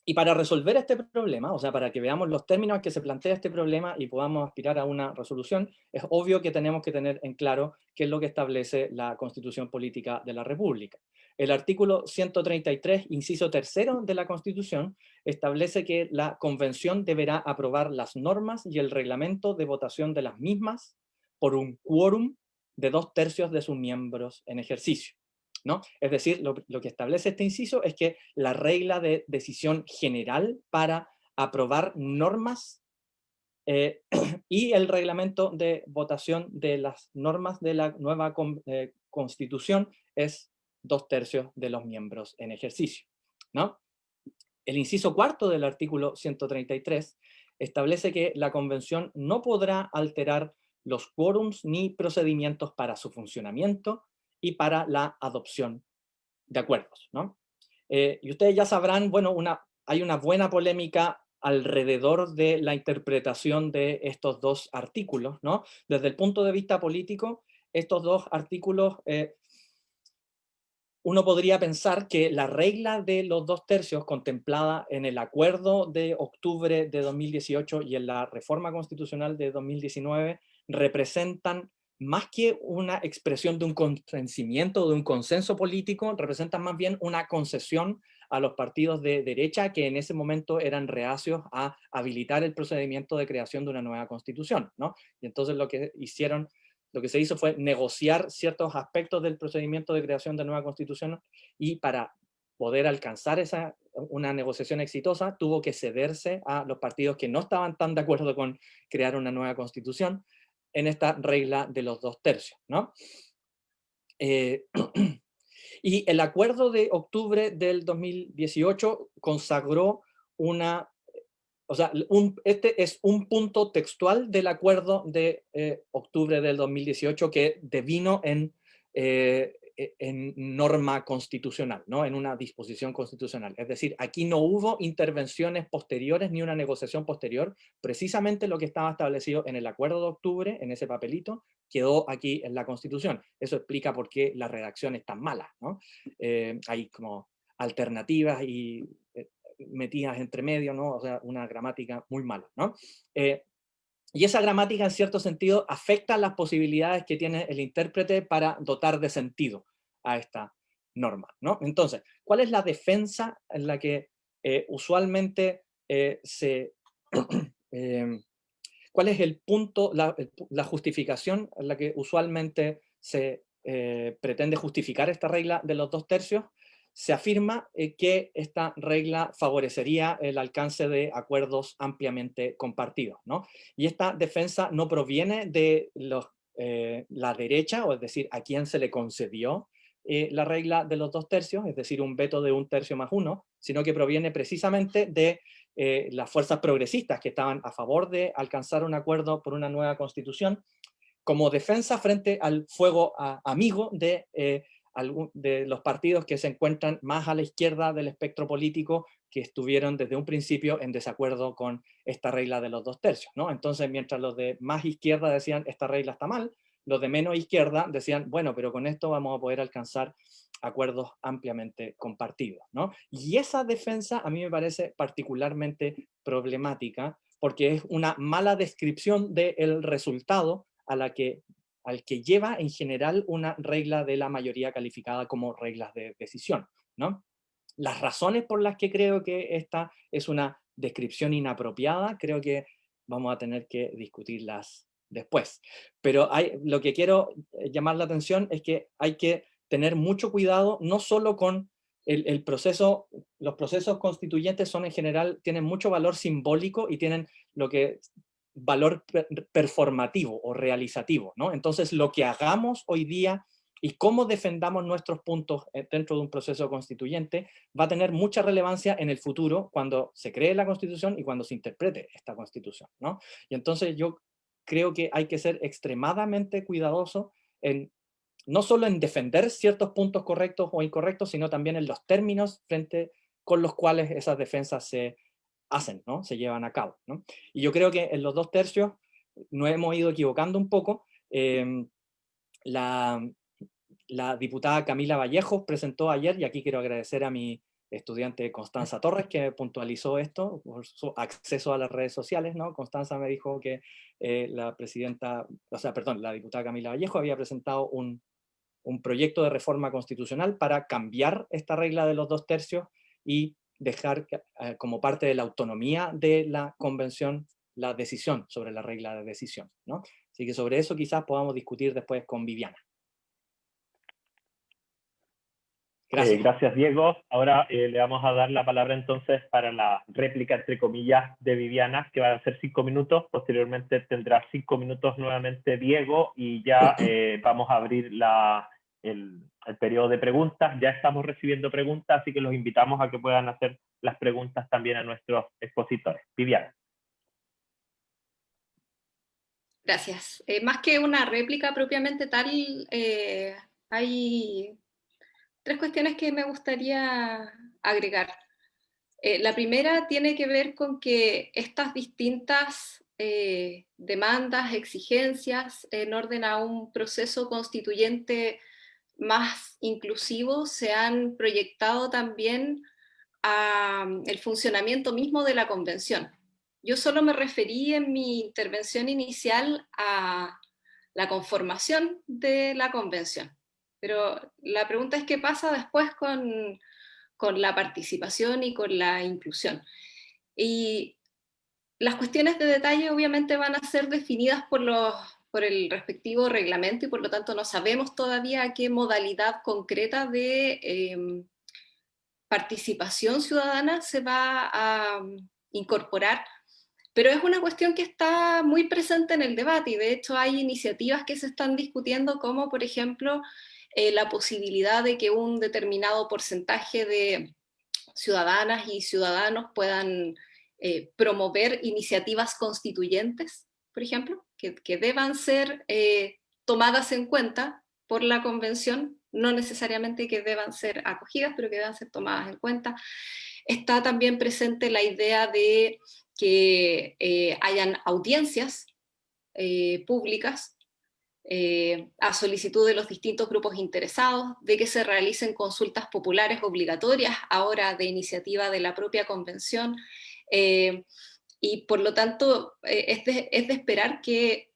Y para resolver este problema, o sea, para que veamos los términos en que se plantea este problema y podamos aspirar a una resolución, es obvio que tenemos que tener en claro qué es lo que establece la Constitución Política de la República. El artículo 133, inciso 3 de la Constitución, establece que la Convención deberá aprobar las normas y el reglamento de votación de las mismas por un quórum de 2/3 de sus miembros en ejercicio, ¿no? Es decir, lo que establece este inciso es que la regla de decisión general para aprobar normas y el reglamento de votación de las normas de la nueva Constitución es 2/3 de los miembros en ejercicio, ¿no? El inciso 4 del artículo 133 establece que la Convención no podrá alterar los quórums ni procedimientos para su funcionamiento y para la adopción de acuerdos, ¿no? Y ustedes ya sabrán, bueno, hay una buena polémica alrededor de la interpretación de estos dos artículos, ¿no? Desde el punto de vista político, estos dos artículos, uno podría pensar que la regla de los 2/3 contemplada en el acuerdo de octubre de 2018 y en la reforma constitucional de 2019 representan más que una expresión de un convencimiento, de un consenso político, representan más bien una concesión a los partidos de derecha que en ese momento eran reacios a habilitar el procedimiento de creación de una nueva constitución, ¿no? Y entonces lo que se hizo fue negociar ciertos aspectos del procedimiento de creación de nueva constitución, y para poder alcanzar una negociación exitosa tuvo que cederse a los partidos que no estaban tan de acuerdo con crear una nueva constitución en esta regla de los 2/3, ¿no? Y el acuerdo de octubre del 2018 consagró este es un punto textual del acuerdo de octubre del 2018 que devino en norma constitucional, ¿no? En una disposición constitucional. Es decir, aquí no hubo intervenciones posteriores ni una negociación posterior. Precisamente lo que estaba establecido en el acuerdo de octubre, en ese papelito, quedó aquí en la Constitución. Eso explica por qué la redacción es tan mala, ¿no? Hay como alternativas y metidas entre medio, ¿no? O sea, una gramática muy mala, ¿no? Y esa gramática, en cierto sentido, afecta las posibilidades que tiene el intérprete para dotar de sentido a esta norma, ¿no? Entonces, ¿cuál es la defensa en la que usualmente cuál es el punto, la justificación en la que usualmente se pretende justificar esta regla de los 2/3? Se afirma que esta regla favorecería el alcance de acuerdos ampliamente compartidos, ¿no? Y esta defensa no proviene de la derecha, o es decir, a quien se le concedió la regla de los 2/3, es decir, un veto de 1/3 más 1, sino que proviene precisamente de las fuerzas progresistas que estaban a favor de alcanzar un acuerdo por una nueva constitución, como defensa frente al fuego amigo de los partidos que se encuentran más a la izquierda del espectro político, que estuvieron desde un principio en desacuerdo con esta regla de los 2/3, ¿no? Entonces, mientras los de más izquierda decían esta regla está mal, los de menos izquierda decían, bueno, pero con esto vamos a poder alcanzar acuerdos ampliamente compartidos, ¿no? Y esa defensa a mí me parece particularmente problemática, porque es una mala descripción del resultado al que lleva en general una regla de la mayoría calificada como reglas de decisión, ¿no? Las razones por las que creo que esta es una descripción inapropiada, creo que vamos a tener que discutirlas después. Pero lo que quiero llamar la atención es que hay que tener mucho cuidado, no solo con el proceso. Los procesos constituyentes son en general, tienen mucho valor simbólico y tienen valor performativo o realizativo, ¿no? Entonces, lo que hagamos hoy día y cómo defendamos nuestros puntos dentro de un proceso constituyente va a tener mucha relevancia en el futuro cuando se cree la Constitución y cuando se interprete esta Constitución, ¿no? Y entonces yo creo que hay que ser extremadamente cuidadoso no solo en defender ciertos puntos correctos o incorrectos, sino también en los términos con los cuales esas defensas se hacen, ¿no? Se llevan a cabo, ¿no? Y yo creo que en los 2/3 nos hemos ido equivocando un poco. La diputada Camila Vallejos presentó ayer, y aquí quiero agradecer a mi estudiante Constanza Torres, que puntualizó esto por su acceso a las redes sociales, ¿no? Constanza me dijo que la diputada Camila Vallejo había presentado un proyecto de reforma constitucional para cambiar esta regla de los 2/3 y dejar como parte de la autonomía de la convención la decisión sobre la regla de decisión, ¿no? Así que sobre eso quizás podamos discutir después con Viviana. Gracias. Gracias, Diego. Ahora le vamos a dar la palabra entonces para la réplica, entre comillas, de Viviana, que van a ser 5 minutos. Posteriormente tendrá 5 minutos nuevamente Diego y ya vamos a abrir el periodo de preguntas. Ya estamos recibiendo preguntas, así que los invitamos a que puedan hacer las preguntas también a nuestros expositores. Viviana. Gracias. Más que una réplica propiamente tal, hay 3 cuestiones que me gustaría agregar. La primera tiene que ver con que estas distintas demandas, exigencias en orden a un proceso constituyente más inclusivo se han proyectado también al funcionamiento mismo de la convención. Yo solo me referí en mi intervención inicial a la conformación de la convención. Pero la pregunta es qué pasa después con la participación y con la inclusión. Y las cuestiones de detalle obviamente van a ser definidas por el respectivo reglamento y por lo tanto no sabemos todavía qué modalidad concreta de participación ciudadana se va a incorporar, pero es una cuestión que está muy presente en el debate y de hecho hay iniciativas que se están discutiendo como por ejemplo la posibilidad de que un determinado porcentaje de ciudadanas y ciudadanos puedan promover iniciativas constituyentes, por ejemplo, que deban ser tomadas en cuenta por la convención, no necesariamente que deban ser acogidas, pero que deban ser tomadas en cuenta. Está también presente la idea de que hayan audiencias públicas a solicitud de los distintos grupos interesados, de que se realicen consultas populares obligatorias, ahora de iniciativa de la propia convención, y por lo tanto es de esperar que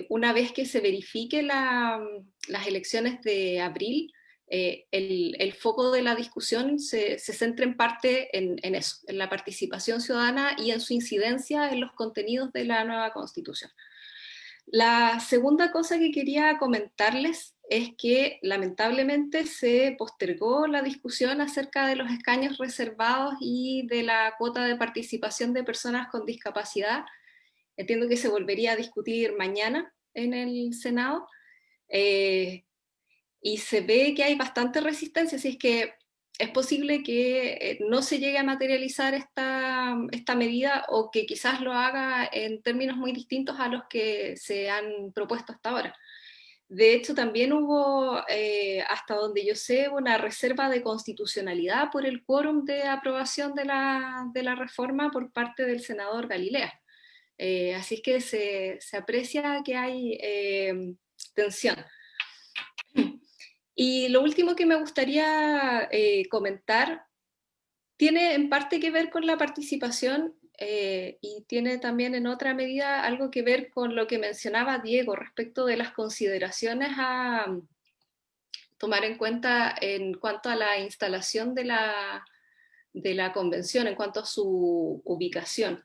una vez que se verifique las elecciones de abril, el foco de la discusión se centre en parte en eso, en la participación ciudadana y en su incidencia en los contenidos de la nueva Constitución. La segunda cosa que quería comentarles es que lamentablemente se postergó la discusión acerca de los escaños reservados y de la cuota de participación de personas con discapacidad. Entiendo que se volvería a discutir mañana en el Senado, y se ve que hay bastante resistencia, así es que es posible que no se llegue a materializar esta medida o que quizás lo haga en términos muy distintos a los que se han propuesto hasta ahora. De hecho, también hubo, hasta donde yo sé, una reserva de constitucionalidad por el quórum de aprobación de la reforma por parte del senador Galilea. Así es que se aprecia que hay tensión. Y lo último que me gustaría comentar tiene en parte que ver con la participación y tiene también en otra medida algo que ver con lo que mencionaba Diego respecto de las consideraciones a tomar en cuenta en cuanto a la instalación de la convención, en cuanto a su ubicación.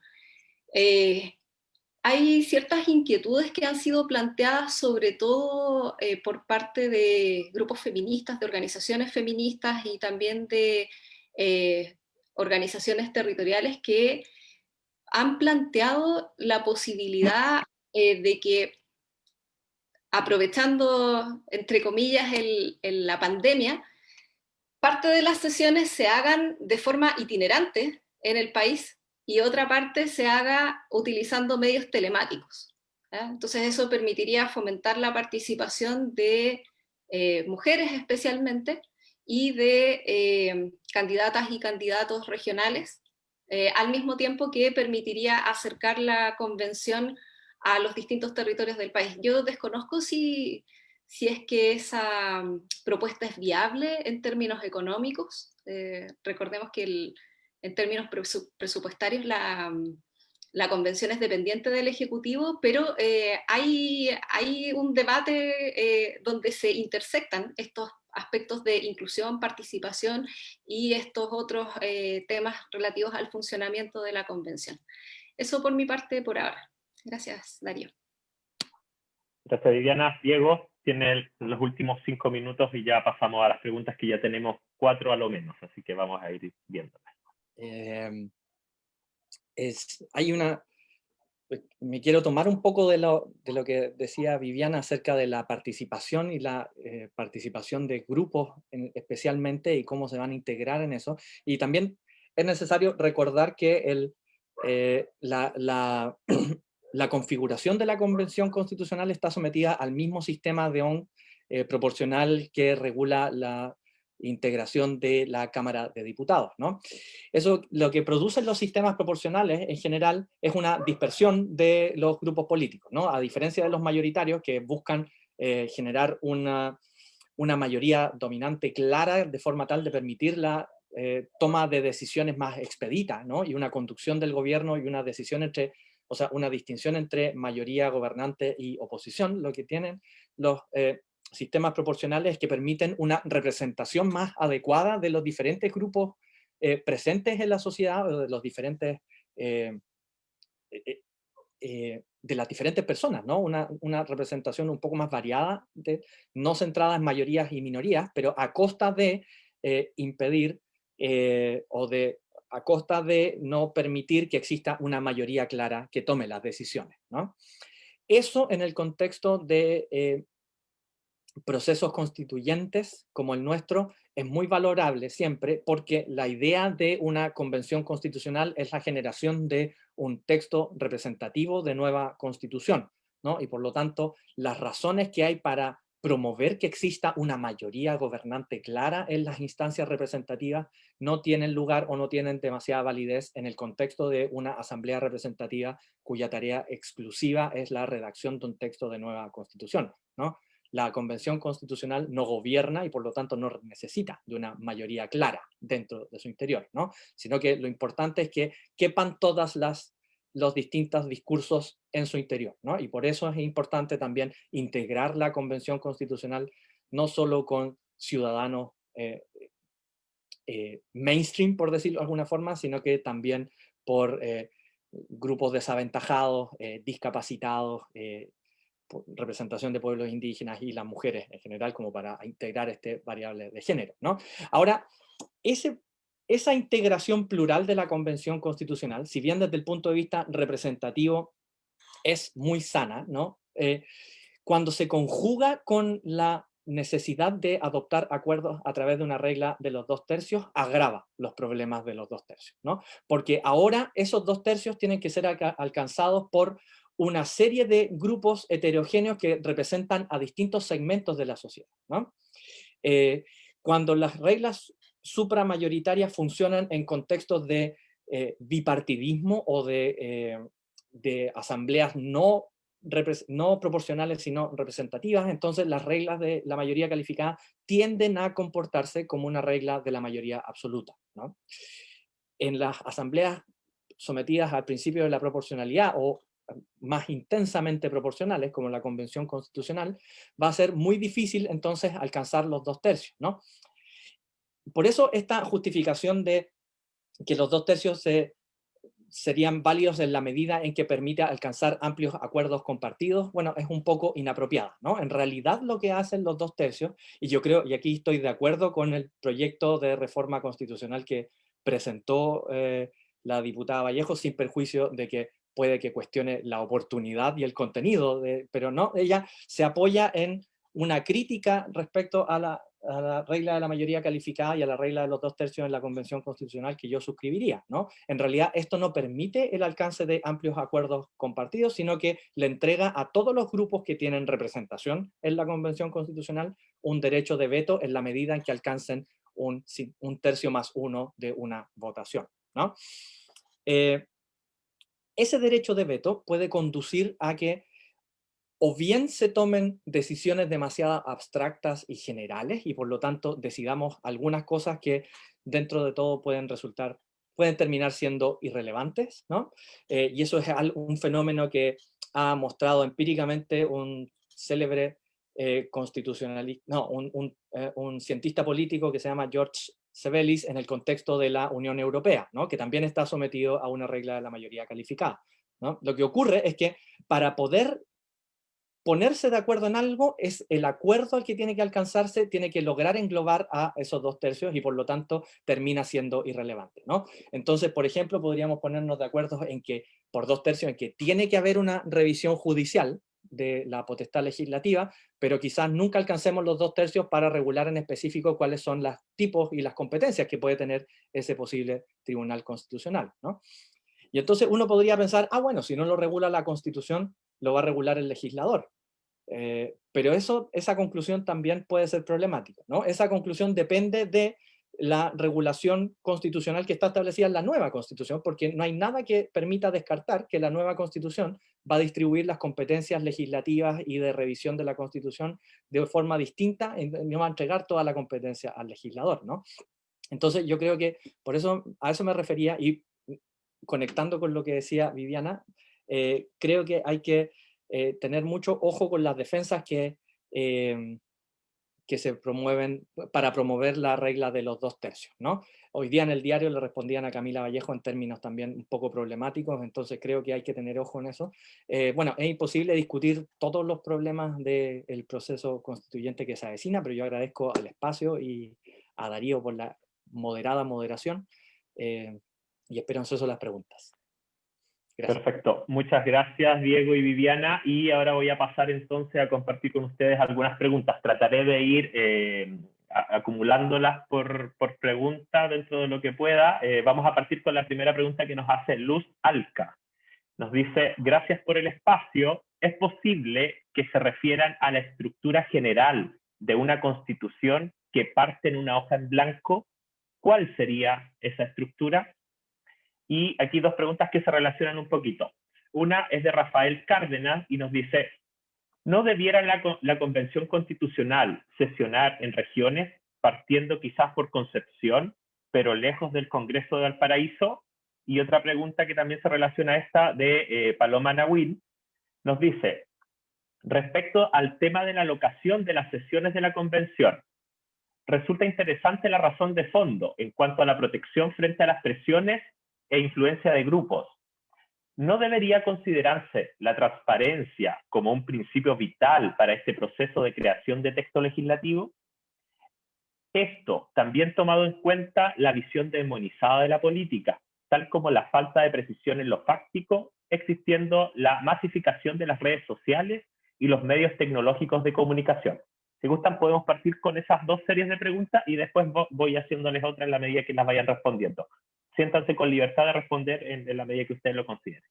Hay ciertas inquietudes que han sido planteadas sobre todo por parte de grupos feministas, de organizaciones feministas y también de organizaciones territoriales que han planteado la posibilidad de que, aprovechando, entre comillas, la pandemia, parte de las sesiones se hagan de forma itinerante en el país y otra parte se haga utilizando medios telemáticos. Entonces eso permitiría fomentar la participación de mujeres especialmente y de candidatas y candidatos regionales, al mismo tiempo que permitiría acercar la convención a los distintos territorios del país. Yo desconozco si es que esa propuesta es viable en términos económicos. Recordemos que en términos presupuestarios la convención es dependiente del Ejecutivo, pero hay un debate donde se intersectan estos aspectos de inclusión, participación y estos otros temas relativos al funcionamiento de la convención. Eso por mi parte por ahora. Gracias, Darío. Gracias, Viviana. Diego, tiene los últimos 5 minutos y ya pasamos a las preguntas, que ya tenemos 4 a lo menos, así que vamos a ir viéndolas. Me quiero tomar un poco de lo que decía Viviana acerca de la participación y la participación de grupos especialmente y cómo se van a integrar en eso. Y también es necesario recordar que la configuración de la Convención Constitucional está sometida al mismo sistema de proporcional que regula la integración de la Cámara de Diputados, ¿no? Eso, lo que producen los sistemas proporcionales en general es una dispersión de los grupos políticos, ¿no? A diferencia de los mayoritarios que buscan generar una mayoría dominante clara de forma tal de permitir la toma de decisiones más expedita, ¿no? Y una conducción del gobierno y una decisión entre o sea, una distinción entre mayoría gobernante y oposición. Lo que tienen los sistemas proporcionales que permiten una representación más adecuada de los diferentes grupos presentes en la sociedad, o de los diferentes de las diferentes personas, ¿no? Una representación un poco más variada, no centrada en mayorías y minorías, pero a costa de impedir a costa de no permitir que exista una mayoría clara que tome las decisiones, ¿no? Eso en el contexto de procesos constituyentes como el nuestro es muy valorable siempre, porque la idea de una convención constitucional es la generación de un texto representativo de nueva constitución, ¿no? Y por lo tanto, las razones que hay para promover que exista una mayoría gobernante clara en las instancias representativas no tienen lugar o no tienen demasiada validez en el contexto de una asamblea representativa cuya tarea exclusiva es la redacción de un texto de nueva constitución, ¿no? La Convención Constitucional no gobierna y por lo tanto no necesita de una mayoría clara dentro de su interior, ¿no? Sino que lo importante es que quepan todos los distintos discursos en su interior, ¿no? Y por eso es importante también integrar la Convención Constitucional no solo con ciudadanos mainstream, por decirlo de alguna forma, sino que también por grupos desaventajados, discapacitados, representación de pueblos indígenas y las mujeres en general, como para integrar este variable de género, ¿no? Ahora, esa integración plural de la Convención Constitucional, si bien desde el punto de vista representativo es muy sana, ¿no? Cuando se conjuga con la necesidad de adoptar acuerdos a través de una regla de los 2/3, agrava los problemas de los 2/3, ¿no? Porque ahora esos 2/3 tienen que ser alcanzados por una serie de grupos heterogéneos que representan a distintos segmentos de la sociedad, ¿no? Cuando las reglas supramayoritarias funcionan en contextos de bipartidismo o de asambleas no proporcionales sino representativas, entonces las reglas de la mayoría calificada tienden a comportarse como una regla de la mayoría absoluta, ¿no? En las asambleas sometidas al principio de la proporcionalidad o más intensamente proporcionales, como la Convención Constitucional, va a ser muy difícil entonces alcanzar los 2/3, ¿no? Por eso esta justificación de que los 2/3 serían válidos en la medida en que permita alcanzar amplios acuerdos compartidos, bueno, es un poco inapropiada, ¿no? En realidad lo que hacen los 2/3, y yo creo, y aquí estoy de acuerdo con el proyecto de reforma constitucional que presentó la diputada Vallejo, sin perjuicio de que puede que cuestione la oportunidad y el contenido, pero no, ella se apoya en una crítica respecto a la regla de la mayoría calificada y a la regla de los 2/3 en la Convención Constitucional que yo suscribiría, ¿no? En realidad esto no permite el alcance de amplios acuerdos compartidos, sino que le entrega a todos los grupos que tienen representación en la Convención Constitucional un derecho de veto en la medida en que alcancen un 1/3+1 de una votación, ¿no? Ese derecho de veto puede conducir a que o bien se tomen decisiones demasiado abstractas y generales y por lo tanto decidamos algunas cosas que dentro de todo pueden terminar siendo irrelevantes, ¿no? Y eso es un fenómeno que ha mostrado empíricamente un célebre constitucionalista, no, un cientista político que se llama George Sebelius en el contexto de la Unión Europea, ¿no? Que también está sometido a una regla de la mayoría calificada, ¿no? Lo que ocurre es que para poder ponerse de acuerdo en algo, es el acuerdo al que tiene que alcanzarse, tiene que lograr englobar a esos 2/3 y por lo tanto termina siendo irrelevante, ¿no? Entonces, por ejemplo, podríamos ponernos de acuerdo en que, por 2/3, en que tiene que haber una revisión judicial de la potestad legislativa, pero quizás nunca alcancemos los 2/3 para regular en específico cuáles son los tipos y las competencias que puede tener ese posible tribunal constitucional, ¿no? Y entonces uno podría pensar, bueno, si no lo regula la Constitución, lo va a regular el legislador. Pero esa conclusión también puede ser problemática, ¿no? Esa conclusión depende de la regulación constitucional que está establecida en la nueva Constitución, porque no hay nada que permita descartar que la nueva Constitución va a distribuir las competencias legislativas y de revisión de la Constitución de forma distinta y no va a entregar toda la competencia al legislador, ¿no? Entonces yo creo que por eso a eso me refería, y conectando con lo que decía Viviana, creo que hay que tener mucho ojo con las defensas que se promueven para promover la regla de los 2/3, ¿no? Hoy día en el diario le respondían a Camila Vallejo en términos también un poco problemáticos, entonces creo que hay que tener ojo en eso. Bueno, es imposible discutir todos los problemas del proceso constituyente que se avecina, pero yo agradezco al espacio y a Darío por la moderada moderación, y espero ansioso las preguntas. Gracias. Perfecto. Muchas gracias, Diego y Viviana. Y ahora voy a pasar entonces a compartir con ustedes algunas preguntas. Trataré de ir acumulándolas por pregunta dentro de lo que pueda. Vamos a partir con la primera pregunta que nos hace Luz Alca. Nos dice, gracias por el espacio. ¿Es posible que se refieran a la estructura general de una constitución que parte en una hoja en blanco? ¿Cuál sería esa estructura? Y aquí dos preguntas que se relacionan un poquito. Una es de Rafael Cárdenas y nos dice, ¿no debiera la Convención Constitucional sesionar en regiones, partiendo quizás por Concepción, pero lejos del Congreso de Valparaíso? Y otra pregunta que también se relaciona a esta de Paloma Nahuín, nos dice, respecto al tema de la locación de las sesiones de la Convención, resulta interesante la razón de fondo en cuanto a la protección frente a las presiones e influencia de grupos. ¿No debería considerarse la transparencia como un principio vital para este proceso de creación de texto legislativo? Esto también tomado en cuenta la visión demonizada de la política, tal como la falta de precisión en lo fáctico, existiendo la masificación de las redes sociales y los medios tecnológicos de comunicación. Si gustan, podemos partir con esas dos series de preguntas y después voy haciéndoles otras en la medida que las vayan respondiendo. Siéntanse con libertad de responder en la medida que ustedes lo consideren.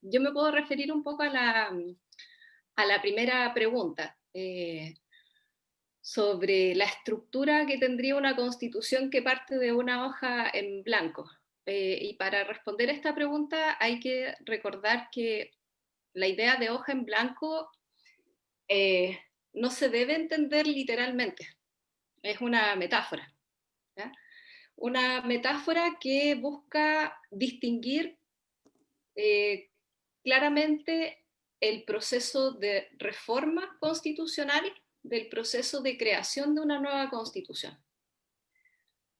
Yo me puedo referir un poco a la primera pregunta, sobre la estructura que tendría una constitución que parte de una hoja en blanco. Y para responder esta pregunta hay que recordar que la idea de hoja en blanco no se debe entender literalmente, es una metáfora, ¿ya? Una metáfora que busca distinguir claramente el proceso de reforma constitucional del proceso de creación de una nueva constitución.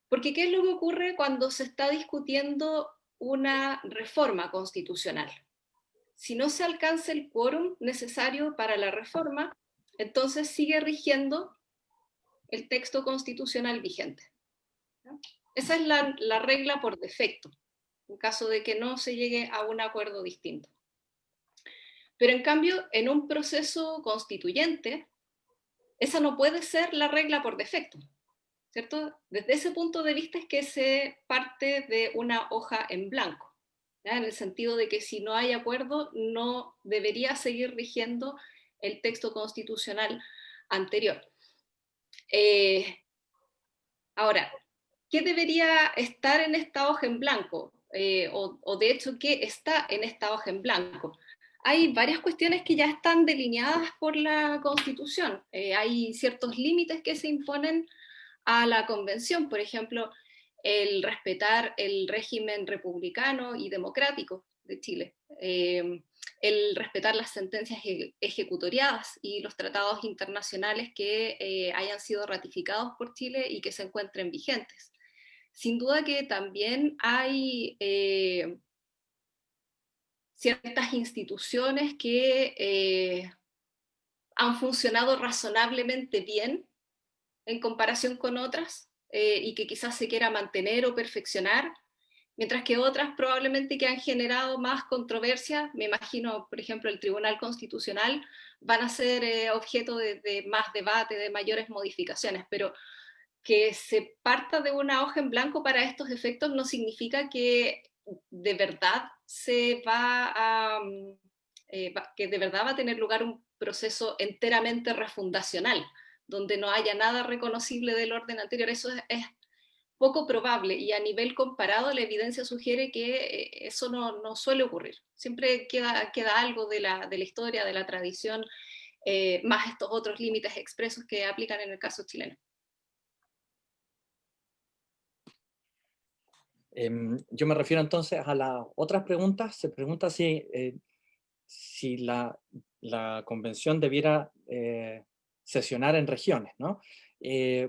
Porque ¿qué es lo que ocurre cuando se está discutiendo una reforma constitucional? Si no se alcanza el quórum necesario para la reforma, entonces sigue rigiendo el texto constitucional vigente. ¿No? Esa es la regla por defecto, en caso de que no se llegue a un acuerdo distinto. Pero en cambio, en un proceso constituyente, esa no puede ser la regla por defecto, ¿cierto? Desde ese punto de vista es que se parte de una hoja en blanco, ¿ya? En el sentido de que si no hay acuerdo, no debería seguir rigiendo el texto constitucional anterior. Ahora, ¿qué debería estar en esta hoja en blanco? O de hecho, ¿qué está en esta hoja en blanco? Hay varias cuestiones que ya están delineadas por la Constitución. Hay ciertos límites que se imponen a la Convención, por ejemplo, el respetar el régimen republicano y democrático de Chile, el respetar las sentencias ejecutoriadas y los tratados internacionales que hayan sido ratificados por Chile y que se encuentren vigentes. Sin duda que también hay ciertas instituciones que han funcionado razonablemente bien en comparación con otras y que quizás se quiera mantener o perfeccionar, mientras que otras probablemente que han generado más controversia, me imagino, por ejemplo, el Tribunal Constitucional, van a ser objeto de más debate, de mayores modificaciones, pero que se parta de una hoja en blanco para estos efectos no significa que de verdad que de verdad va a tener lugar un proceso enteramente refundacional, donde no haya nada reconocible del orden anterior. Eso es poco probable, y a nivel comparado la evidencia sugiere que eso no suele ocurrir. Siempre queda algo de la historia, de la tradición, más estos otros límites expresos que aplican en el caso chileno. Yo me refiero entonces a las otras preguntas. Se pregunta si la convención debiera sesionar en regiones, ¿no?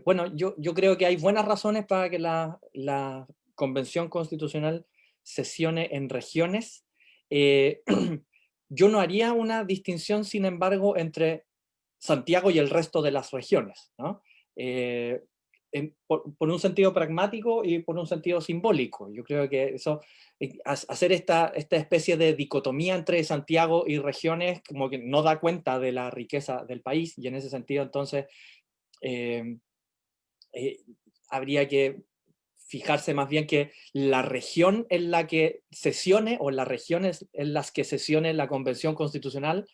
Bueno, yo creo que hay buenas razones para que la convención constitucional sesione en regiones. Yo no haría una distinción, sin embargo, entre Santiago y el resto de las regiones, ¿no? Por un sentido pragmático y por un sentido simbólico. Yo creo que eso, hacer esta especie de dicotomía entre Santiago y regiones, como que no da cuenta de la riqueza del país, y en ese sentido, entonces, eh, eh, habría que fijarse más bien que la región en la que sesione, o las regiones en las que sesione la Convención Constitucional,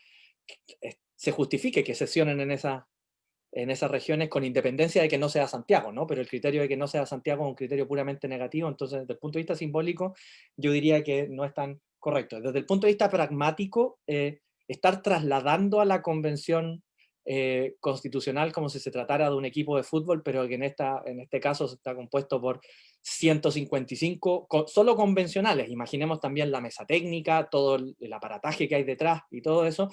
se justifique que sesionen en esas regiones, con independencia de que no sea Santiago, ¿no? Pero el criterio de que no sea Santiago es un criterio puramente negativo. Entonces, desde el punto de vista simbólico, yo diría que no es tan correcto. Desde el punto de vista pragmático, estar trasladando a la convención constitucional como si se tratara de un equipo de fútbol, pero que en este caso está compuesto por 155 solo convencionales. Imaginemos también la mesa técnica, todo el aparataje que hay detrás y todo eso.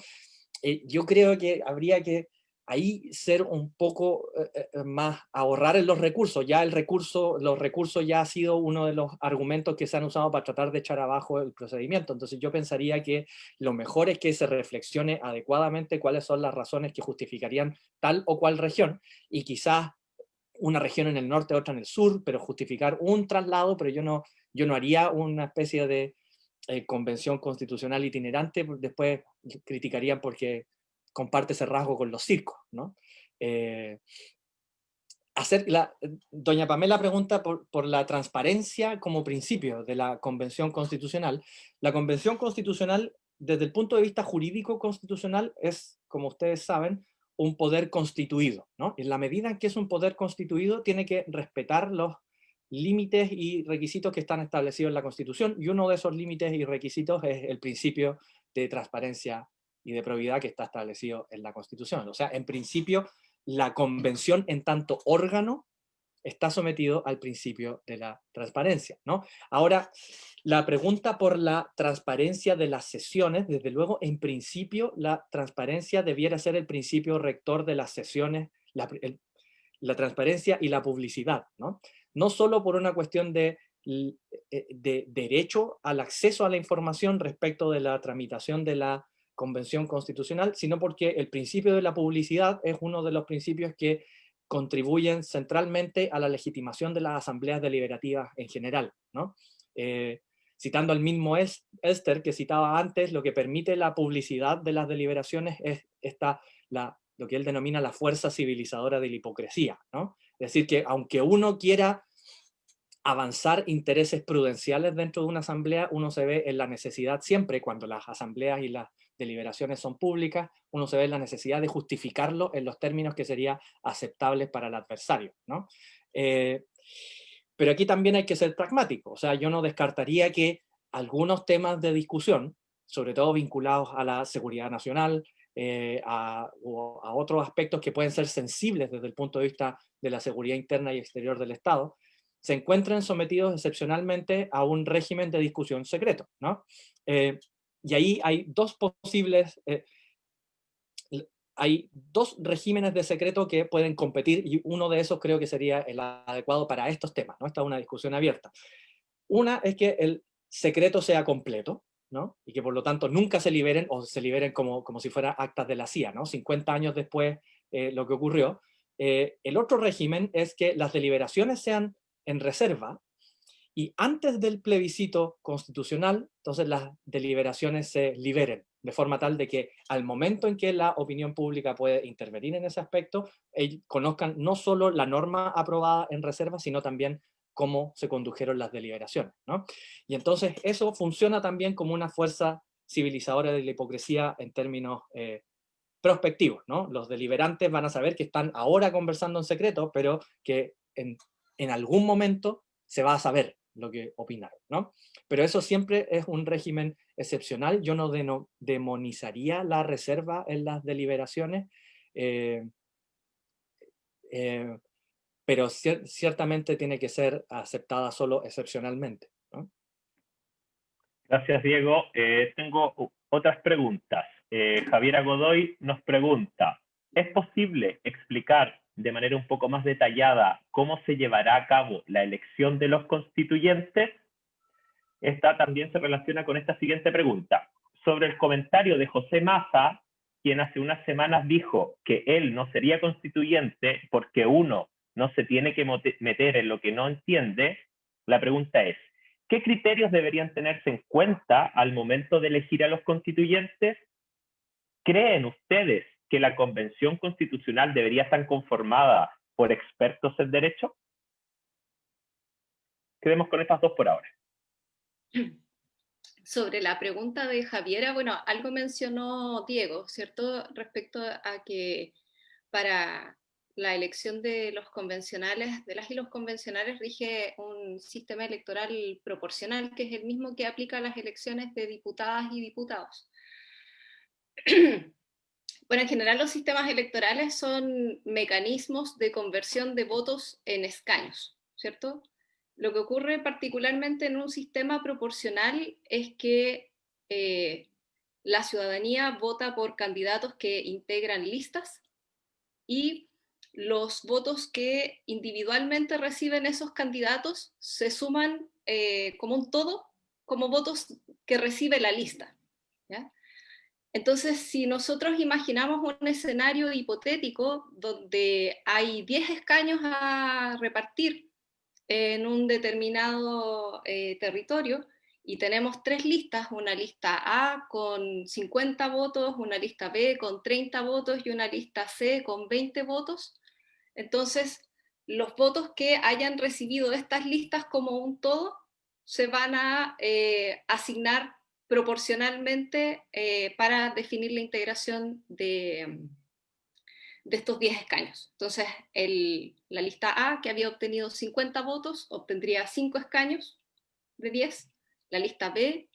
Yo creo que habría que ahí ser un poco más, ahorrar en los recursos. Ya los recursos ya ha sido uno de los argumentos que se han usado para tratar de echar abajo el procedimiento. Entonces yo pensaría que lo mejor es que se reflexione adecuadamente cuáles son las razones que justificarían tal o cual región, y quizás una región en el norte, otra en el sur, pero justificar un traslado. Pero yo no haría una especie de convención constitucional itinerante. Después criticarían porque comparte ese rasgo con los circos, ¿no? Doña Pamela pregunta por la transparencia como principio de la Convención Constitucional. La Convención Constitucional, desde el punto de vista jurídico constitucional, es, como ustedes saben, un poder constituido, ¿no? En la medida en que es un poder constituido, tiene que respetar los límites y requisitos que están establecidos en la Constitución, y uno de esos límites y requisitos es el principio de transparencia y de probidad que está establecido en la Constitución. O sea, en principio, la convención en tanto órgano está sometido al principio de la transparencia, ¿no? Ahora, la pregunta por la transparencia de las sesiones, desde luego, en principio, la transparencia debiera ser el principio rector de las sesiones, la transparencia y la publicidad, ¿no? No solo por una cuestión de derecho al acceso a la información respecto de la tramitación de la Convención Constitucional, sino porque el principio de la publicidad es uno de los principios que contribuyen centralmente a la legitimación de las asambleas deliberativas en general, ¿no? Citando al mismo Elster que citaba antes, lo que permite la publicidad de las deliberaciones es lo que él denomina la fuerza civilizadora de la hipocresía, ¿no? Es decir, que aunque uno quiera avanzar intereses prudenciales dentro de una asamblea, uno se ve en la necesidad siempre, cuando las asambleas y las deliberaciones son públicas, uno se ve en la necesidad de justificarlo en los términos que serían aceptables para el adversario, ¿no? Pero aquí también hay que ser pragmático. O sea, yo no descartaría que algunos temas de discusión, sobre todo vinculados a la seguridad nacional, o a otros aspectos que pueden ser sensibles desde el punto de vista de la seguridad interna y exterior del Estado, se encuentren sometidos excepcionalmente a un régimen de discusión secreto, ¿no? Y ahí hay hay dos regímenes de secreto que pueden competir, y uno de esos creo que sería el adecuado para estos temas, ¿no? Esta es una discusión abierta. Una es que el secreto sea completo, ¿no? Y que por lo tanto nunca se liberen, o se liberen como si fuera actas de la CIA, ¿no? 50 años después lo que ocurrió. El otro régimen es que las deliberaciones sean en reserva, y antes del plebiscito constitucional, entonces las deliberaciones se liberen, de forma tal de que al momento en que la opinión pública puede intervenir en ese aspecto, ellos conozcan no solo la norma aprobada en reserva, sino también cómo se condujeron las deliberaciones, ¿no? Y entonces eso funciona también como una fuerza civilizadora de la hipocresía en términos prospectivos, ¿no? Los deliberantes van a saber que están ahora conversando en secreto, pero que en algún momento se va a saber lo que opinaron, ¿no? Pero eso siempre es un régimen excepcional. Yo no demonizaría la reserva en las deliberaciones, pero ciertamente tiene que ser aceptada solo excepcionalmente, ¿no? Gracias, Diego. Tengo otras preguntas. Javiera Godoy nos pregunta, ¿es posible explicar de manera un poco más detallada cómo se llevará a cabo la elección de los constituyentes? Esta también se relaciona con esta siguiente pregunta. Sobre el comentario de José Massa, quien hace unas semanas dijo que él no sería constituyente porque uno no se tiene que meter en lo que no entiende, la pregunta es, ¿qué criterios deberían tenerse en cuenta al momento de elegir a los constituyentes? ¿Creen ustedes que la Convención Constitucional debería estar conformada por expertos en derecho? Quedemos con estas dos por ahora. Sobre la pregunta de Javiera, bueno, algo mencionó Diego, ¿cierto? Respecto a que para la elección de los convencionales, de las y los convencionales, rige un sistema electoral proporcional, que es el mismo que aplica a las elecciones de diputadas y diputados. Bueno, en general los sistemas electorales son mecanismos de conversión de votos en escaños, ¿cierto? Lo que ocurre particularmente en un sistema proporcional es que la ciudadanía vota por candidatos que integran listas y los votos que individualmente reciben esos candidatos se suman como un todo, como votos que recibe la lista, ¿ya? Entonces, si nosotros imaginamos un escenario hipotético donde hay 10 escaños a repartir en un determinado territorio y tenemos 3 listas, una lista A con 50 votos, una lista B con 30 votos y una lista C con 20 votos, entonces los votos que hayan recibido estas listas como un todo se van a asignar proporcionalmente para definir la integración de estos 10 escaños. Entonces, la lista A, que había obtenido 50 votos, obtendría 5 escaños de 10. La lista B,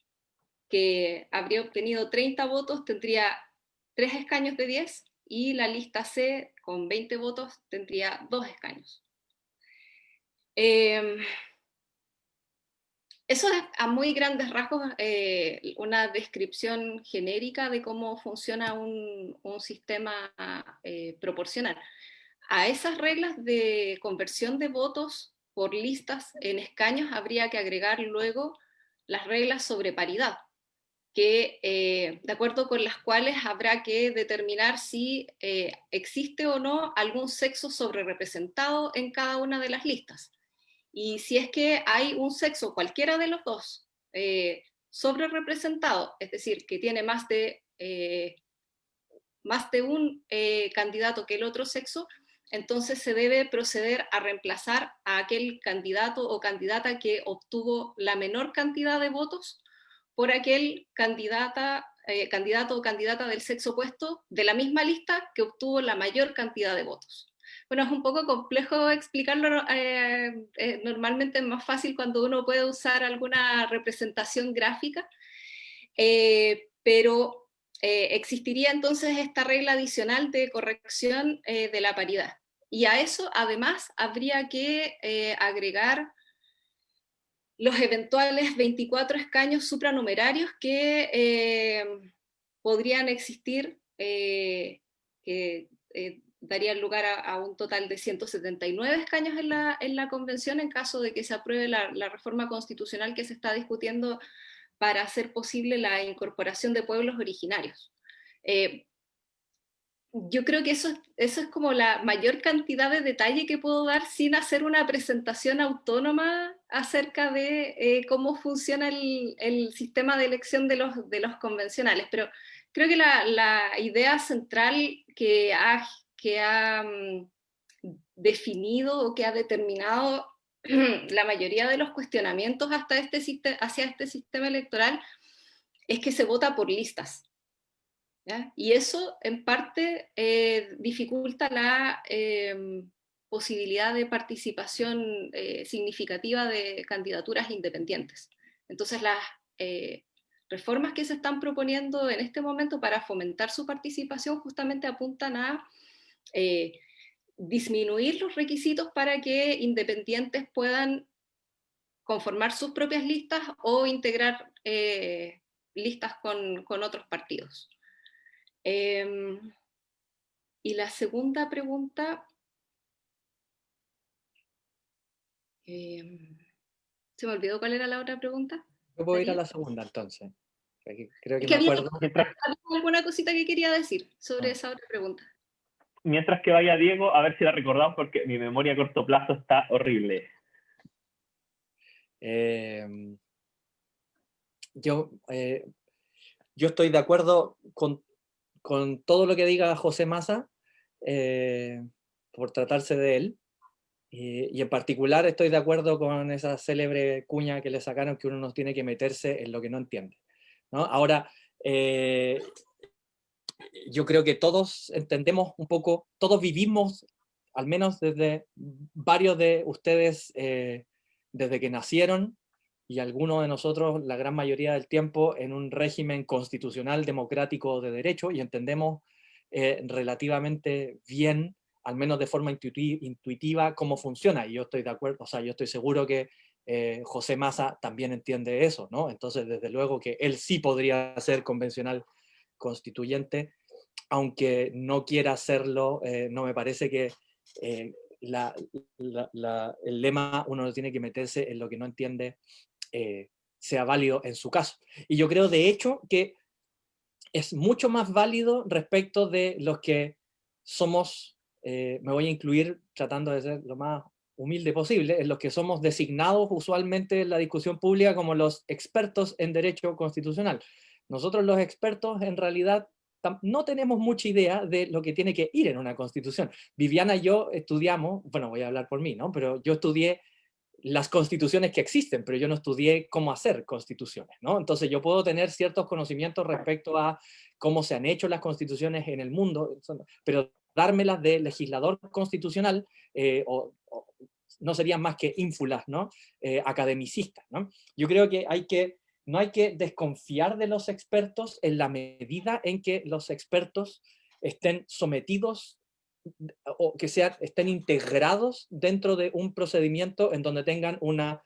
que habría obtenido 30 votos, tendría 3 escaños de 10. Y la lista C, con 20 votos, tendría 2 escaños. Eso es a muy grandes rasgos una descripción genérica de cómo funciona un sistema proporcional. A esas reglas de conversión de votos por listas en escaños habría que agregar luego las reglas sobre paridad, que de acuerdo con las cuales habrá que determinar si existe o no algún sexo sobrerepresentado en cada una de las listas. Y si es que hay un sexo, cualquiera de los dos, sobre representado, es decir, que tiene más de un candidato que el otro sexo, entonces se debe proceder a reemplazar a aquel candidato o candidata que obtuvo la menor cantidad de votos por aquel candidato o candidata del sexo opuesto de la misma lista que obtuvo la mayor cantidad de votos. Bueno, es un poco complejo explicarlo, normalmente es más fácil cuando uno puede usar alguna representación gráfica, pero existiría entonces esta regla adicional de corrección de la paridad. Y a eso además habría que agregar los eventuales 24 escaños supranumerarios que podrían existir, que darían lugar a un total de 179 escaños en la convención en caso de que se apruebe la reforma constitucional que se está discutiendo para hacer posible la incorporación de pueblos originarios. Yo creo que eso es como la mayor cantidad de detalle que puedo dar sin hacer una presentación autónoma acerca de cómo funciona el sistema de elección de los convencionales. Pero creo que la idea central que ha definido o que ha determinado la mayoría de los cuestionamientos hacia este sistema electoral es que se vota por listas. ¿Ya? Y eso en parte dificulta la posibilidad de participación significativa de candidaturas independientes. Entonces las reformas que se están proponiendo en este momento para fomentar su participación justamente apuntan a disminuir los requisitos para que independientes puedan conformar sus propias listas o integrar listas con otros partidos. Y la segunda pregunta, se me olvidó cuál era la otra pregunta. Yo puedo ir a la segunda entonces. Creo que Es que me había acuerdo. alguna cosita que quería decir sobre esa otra pregunta. Mientras que vaya Diego, a ver si la recordamos, porque mi memoria a corto plazo está horrible. Yo estoy de acuerdo con todo lo que diga José Massa, por tratarse de él, y en particular estoy de acuerdo con esa célebre cuña que le sacaron, que uno no tiene que meterse en lo que no entiende, ¿no? Ahora, yo creo que todos entendemos un poco, todos vivimos, al menos desde varios de ustedes, desde que nacieron, y algunos de nosotros, la gran mayoría del tiempo, en un régimen constitucional, democrático, de derecho, y entendemos relativamente bien, al menos de forma intuitiva, cómo funciona. Y yo estoy de acuerdo, o sea, yo estoy seguro que José Massa también entiende eso, ¿no? Entonces, desde luego que él sí podría ser convencional constituyente, aunque no quiera hacerlo. No me parece que el lema "uno no tiene que meterse en lo que no entiende" sea válido en su caso. Y yo creo, de hecho, que es mucho más válido respecto de los que somos, me voy a incluir tratando de ser lo más humilde posible, en los que somos designados usualmente en la discusión pública como los expertos en derecho constitucional. Nosotros, los expertos, en realidad no tenemos mucha idea de lo que tiene que ir en una constitución. Viviana y yo estudiamos, bueno, voy a hablar por mí, ¿no? Pero yo estudié las constituciones que existen, pero yo no estudié cómo hacer constituciones, ¿no? Entonces yo puedo tener ciertos conocimientos respecto a cómo se han hecho las constituciones en el mundo, pero dármelas de legislador constitucional no serían más que ínfulas, ¿no? Academicistas, ¿no? Yo creo que no hay que desconfiar de los expertos en la medida en que los expertos estén sometidos o que estén integrados dentro de un procedimiento en donde tengan una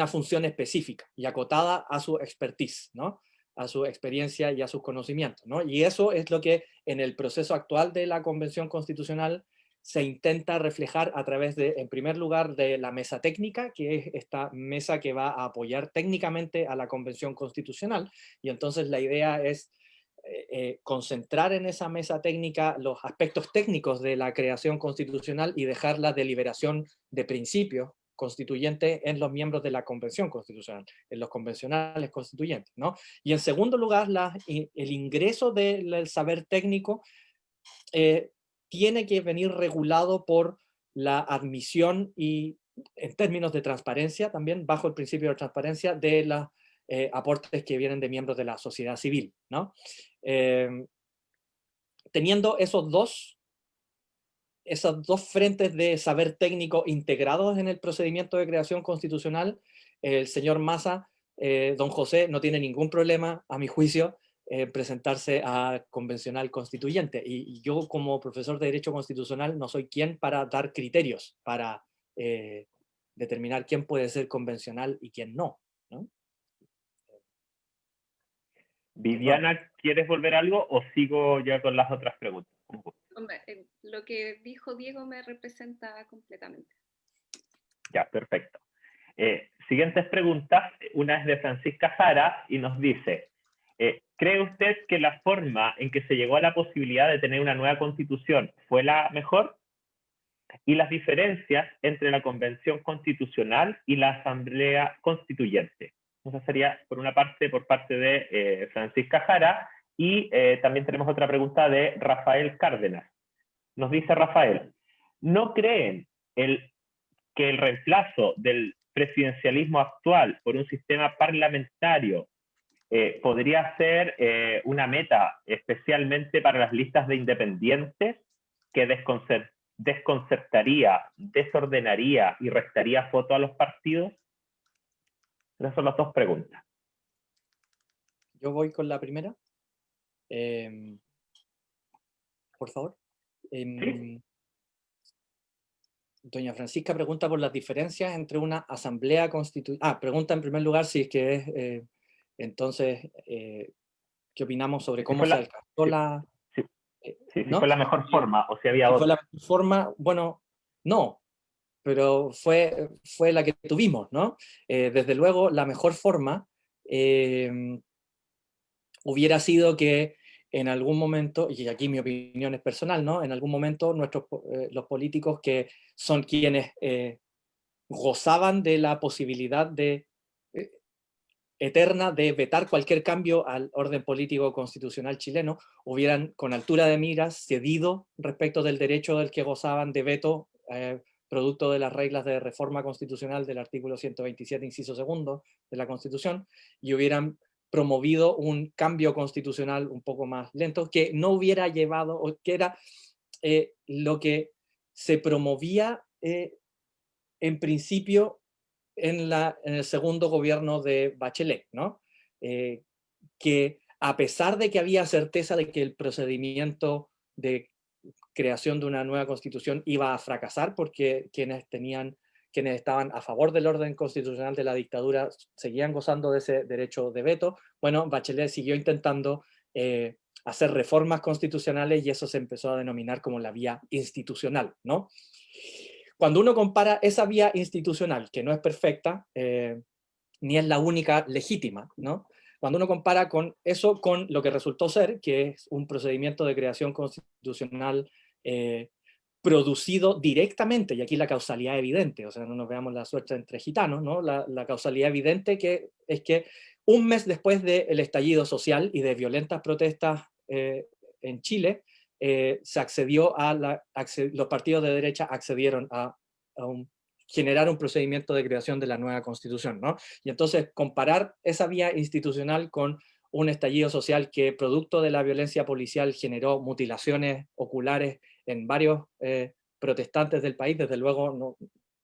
función específica y acotada a su expertise, ¿no? A su experiencia y a sus conocimientos, ¿no? Y eso es lo que en el proceso actual de la Convención Constitucional se intenta reflejar a través de, en primer lugar, de la mesa técnica, que es esta mesa que va a apoyar técnicamente a la Convención Constitucional, y entonces la idea es concentrar en esa mesa técnica los aspectos técnicos de la creación constitucional y dejar la deliberación de principios constituyentes en los miembros de la Convención Constitucional, en los convencionales constituyentes, ¿no? Y en segundo lugar, el ingreso del saber técnico tiene que venir regulado por la admisión y, en términos de transparencia, también bajo el principio de transparencia, de los aportes que vienen de miembros de la sociedad civil, ¿no? Teniendo esos dos frentes de saber técnico integrados en el procedimiento de creación constitucional, el señor Massa, don José, no tiene ningún problema, a mi juicio, presentarse a convencional constituyente. Y yo, como profesor de Derecho Constitucional, no soy quien para dar criterios para determinar quién puede ser convencional y quién no, ¿no? Viviana, ¿quieres volver a algo o sigo ya con las otras preguntas? Lo que dijo Diego me representa completamente. Ya, perfecto. Siguientes preguntas. Una es de Francisca Jara y nos dice, ¿cree usted que la forma en que se llegó a la posibilidad de tener una nueva constitución fue la mejor? Y las diferencias entre la Convención Constitucional y la Asamblea Constituyente. Esa sería, por una parte, por parte de Francisca Jara, y también tenemos otra pregunta de Rafael Cárdenas. Nos dice Rafael, ¿no creen que el reemplazo del presidencialismo actual por un sistema parlamentario podría ser una meta, especialmente para las listas de independientes, que desconcertaría, desordenaría y restaría foto a los partidos? Esas son las dos preguntas. Yo voy con la primera. Por favor. Doña Francisca pregunta por las diferencias entre una asamblea constituyente. Pregunta en primer lugar si es que es, entonces, ¿qué opinamos sobre cómo se alcanzó la... si ¿no? fue la mejor forma o si había ¿Fue otra? la mejor forma? Bueno, no, pero fue la que tuvimos, ¿no? Desde luego, la mejor forma hubiera sido que en algún momento, y aquí mi opinión es personal, ¿no? En algún momento los políticos que son quienes gozaban de la posibilidad eterna de vetar cualquier cambio al orden político constitucional chileno, hubieran con altura de miras cedido respecto del derecho del que gozaban de veto, producto de las reglas de reforma constitucional del artículo 127, inciso segundo de la Constitución, y hubieran promovido un cambio constitucional un poco más lento, que no hubiera llevado, o que era lo que se promovía en principio en el segundo gobierno de Bachelet, ¿no? Que a pesar de que había certeza de que el procedimiento de creación de una nueva constitución iba a fracasar porque quienes estaban a favor del orden constitucional de la dictadura seguían gozando de ese derecho de veto, bueno, Bachelet siguió intentando hacer reformas constitucionales y eso se empezó a denominar como la vía institucional, ¿no? Cuando uno compara esa vía institucional, que no es perfecta, ni es la única legítima, ¿no? Cuando uno compara con eso con lo que resultó ser, que es un procedimiento de creación constitucional producido directamente, y aquí la causalidad evidente, o sea, no nos veamos la suerte entre gitanos, ¿no? La causalidad evidente es que un mes después del estallido social y de violentas protestas en Chile, se accedió los partidos de derecha accedieron a generar un procedimiento de creación de la nueva constitución, ¿no? Y entonces comparar esa vía institucional con un estallido social que producto de la violencia policial generó mutilaciones oculares en varios protestantes del país, desde luego no,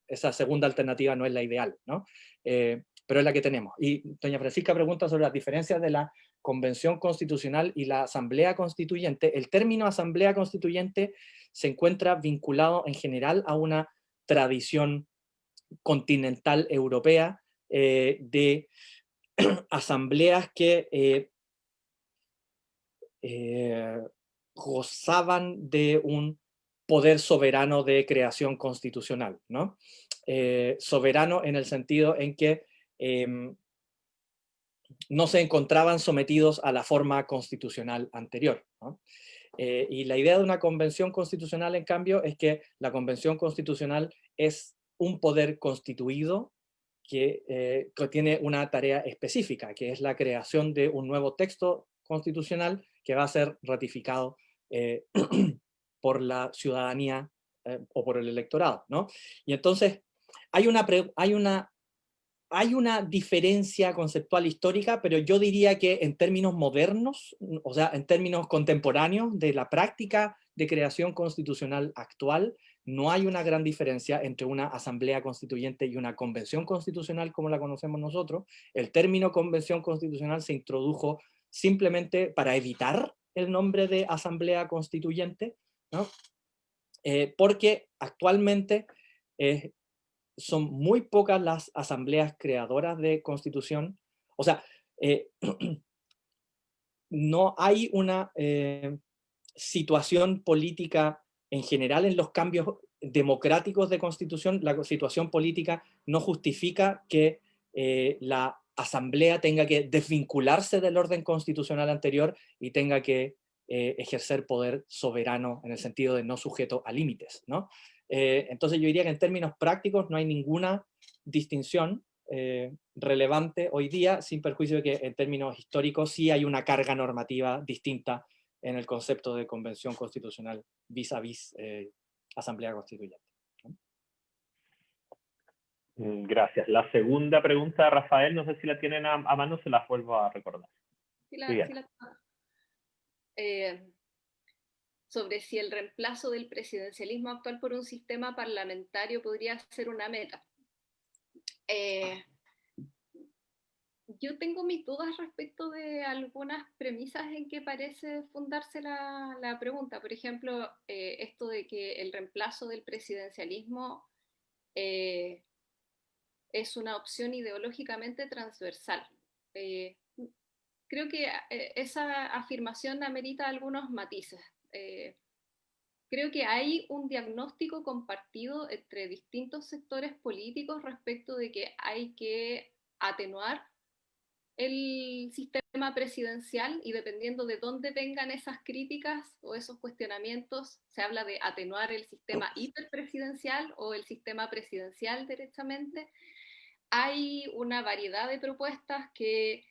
esa segunda alternativa no es la ideal, ¿no? Pero es la que tenemos. Y doña Francisca pregunta sobre las diferencias de la Convención Constitucional y la Asamblea Constituyente. El término Asamblea Constituyente se encuentra vinculado en general a una tradición continental europea de asambleas que gozaban de un poder soberano de creación constitucional, ¿no? Soberano en el sentido en que no se encontraban sometidos a la forma constitucional anterior, ¿no? Y la idea de una convención constitucional, en cambio, es que la convención constitucional es un poder constituido que tiene una tarea específica, que es la creación de un nuevo texto constitucional que va a ser ratificado por la ciudadanía o por el electorado, ¿no? Y entonces hay una diferencia conceptual histórica, pero yo diría que en términos modernos, o sea, en términos contemporáneos de la práctica de creación constitucional actual, no hay una gran diferencia entre una asamblea constituyente y una convención constitucional como la conocemos nosotros. El término convención constitucional se introdujo simplemente para evitar el nombre de asamblea constituyente, ¿no? Porque actualmente son muy pocas las asambleas creadoras de constitución. O sea, no hay una situación política en general en los cambios democráticos de constitución. La situación política no justifica que la asamblea tenga que desvincularse del orden constitucional anterior y tenga que ejercer poder soberano en el sentido de no sujeto a límites, ¿no? Entonces yo diría que en términos prácticos no hay ninguna distinción relevante hoy día, sin perjuicio de que en términos históricos sí hay una carga normativa distinta en el concepto de convención constitucional vis a vis asamblea constituyente. Gracias. La segunda pregunta, Rafael, no sé si la tienen a mano, se las vuelvo a recordar. Sobre si el reemplazo del presidencialismo actual por un sistema parlamentario podría ser una meta. yo tengo mis dudas respecto de algunas premisas en que parece fundarse la pregunta. Por ejemplo, esto de que el reemplazo del presidencialismo es una opción ideológicamente transversal. Creo que esa afirmación amerita algunos matices. Creo que hay un diagnóstico compartido entre distintos sectores políticos respecto de que hay que atenuar el sistema presidencial, y dependiendo de dónde vengan esas críticas o esos cuestionamientos, se habla de atenuar el sistema hiperpresidencial o el sistema presidencial derechamente. Hay una variedad de propuestas que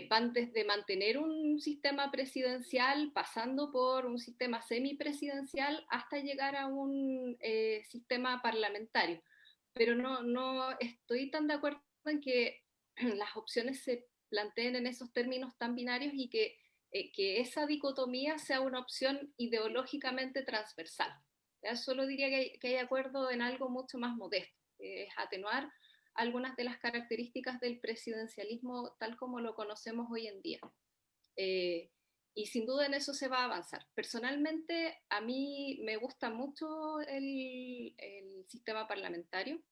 van desde mantener un sistema presidencial, pasando por un sistema semipresidencial, hasta llegar a un sistema parlamentario. Pero no estoy tan de acuerdo en que las opciones se planteen en esos términos tan binarios y que esa dicotomía sea una opción ideológicamente transversal. ¿Ya? Solo diría que hay acuerdo en algo mucho más modesto, que es atenuar algunas de las características del presidencialismo tal como lo conocemos hoy en día. Y sin duda en eso se va a avanzar. Personalmente, a mí me gusta mucho el sistema parlamentario,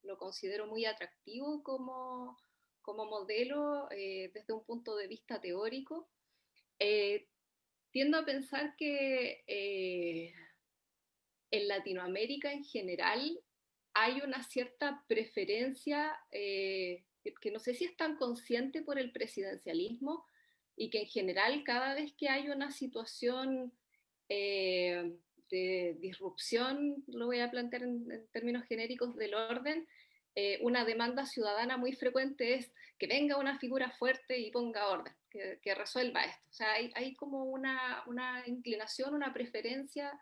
lo considero muy atractivo como modelo desde un punto de vista teórico. Tiendo a pensar que en Latinoamérica en general hay una cierta preferencia que no sé si es tan consciente por el presidencialismo, y que en general cada vez que hay una situación de disrupción, lo voy a plantear en términos genéricos del orden, una demanda ciudadana muy frecuente es que venga una figura fuerte y ponga orden, que resuelva esto. O sea, hay como una inclinación, una preferencia,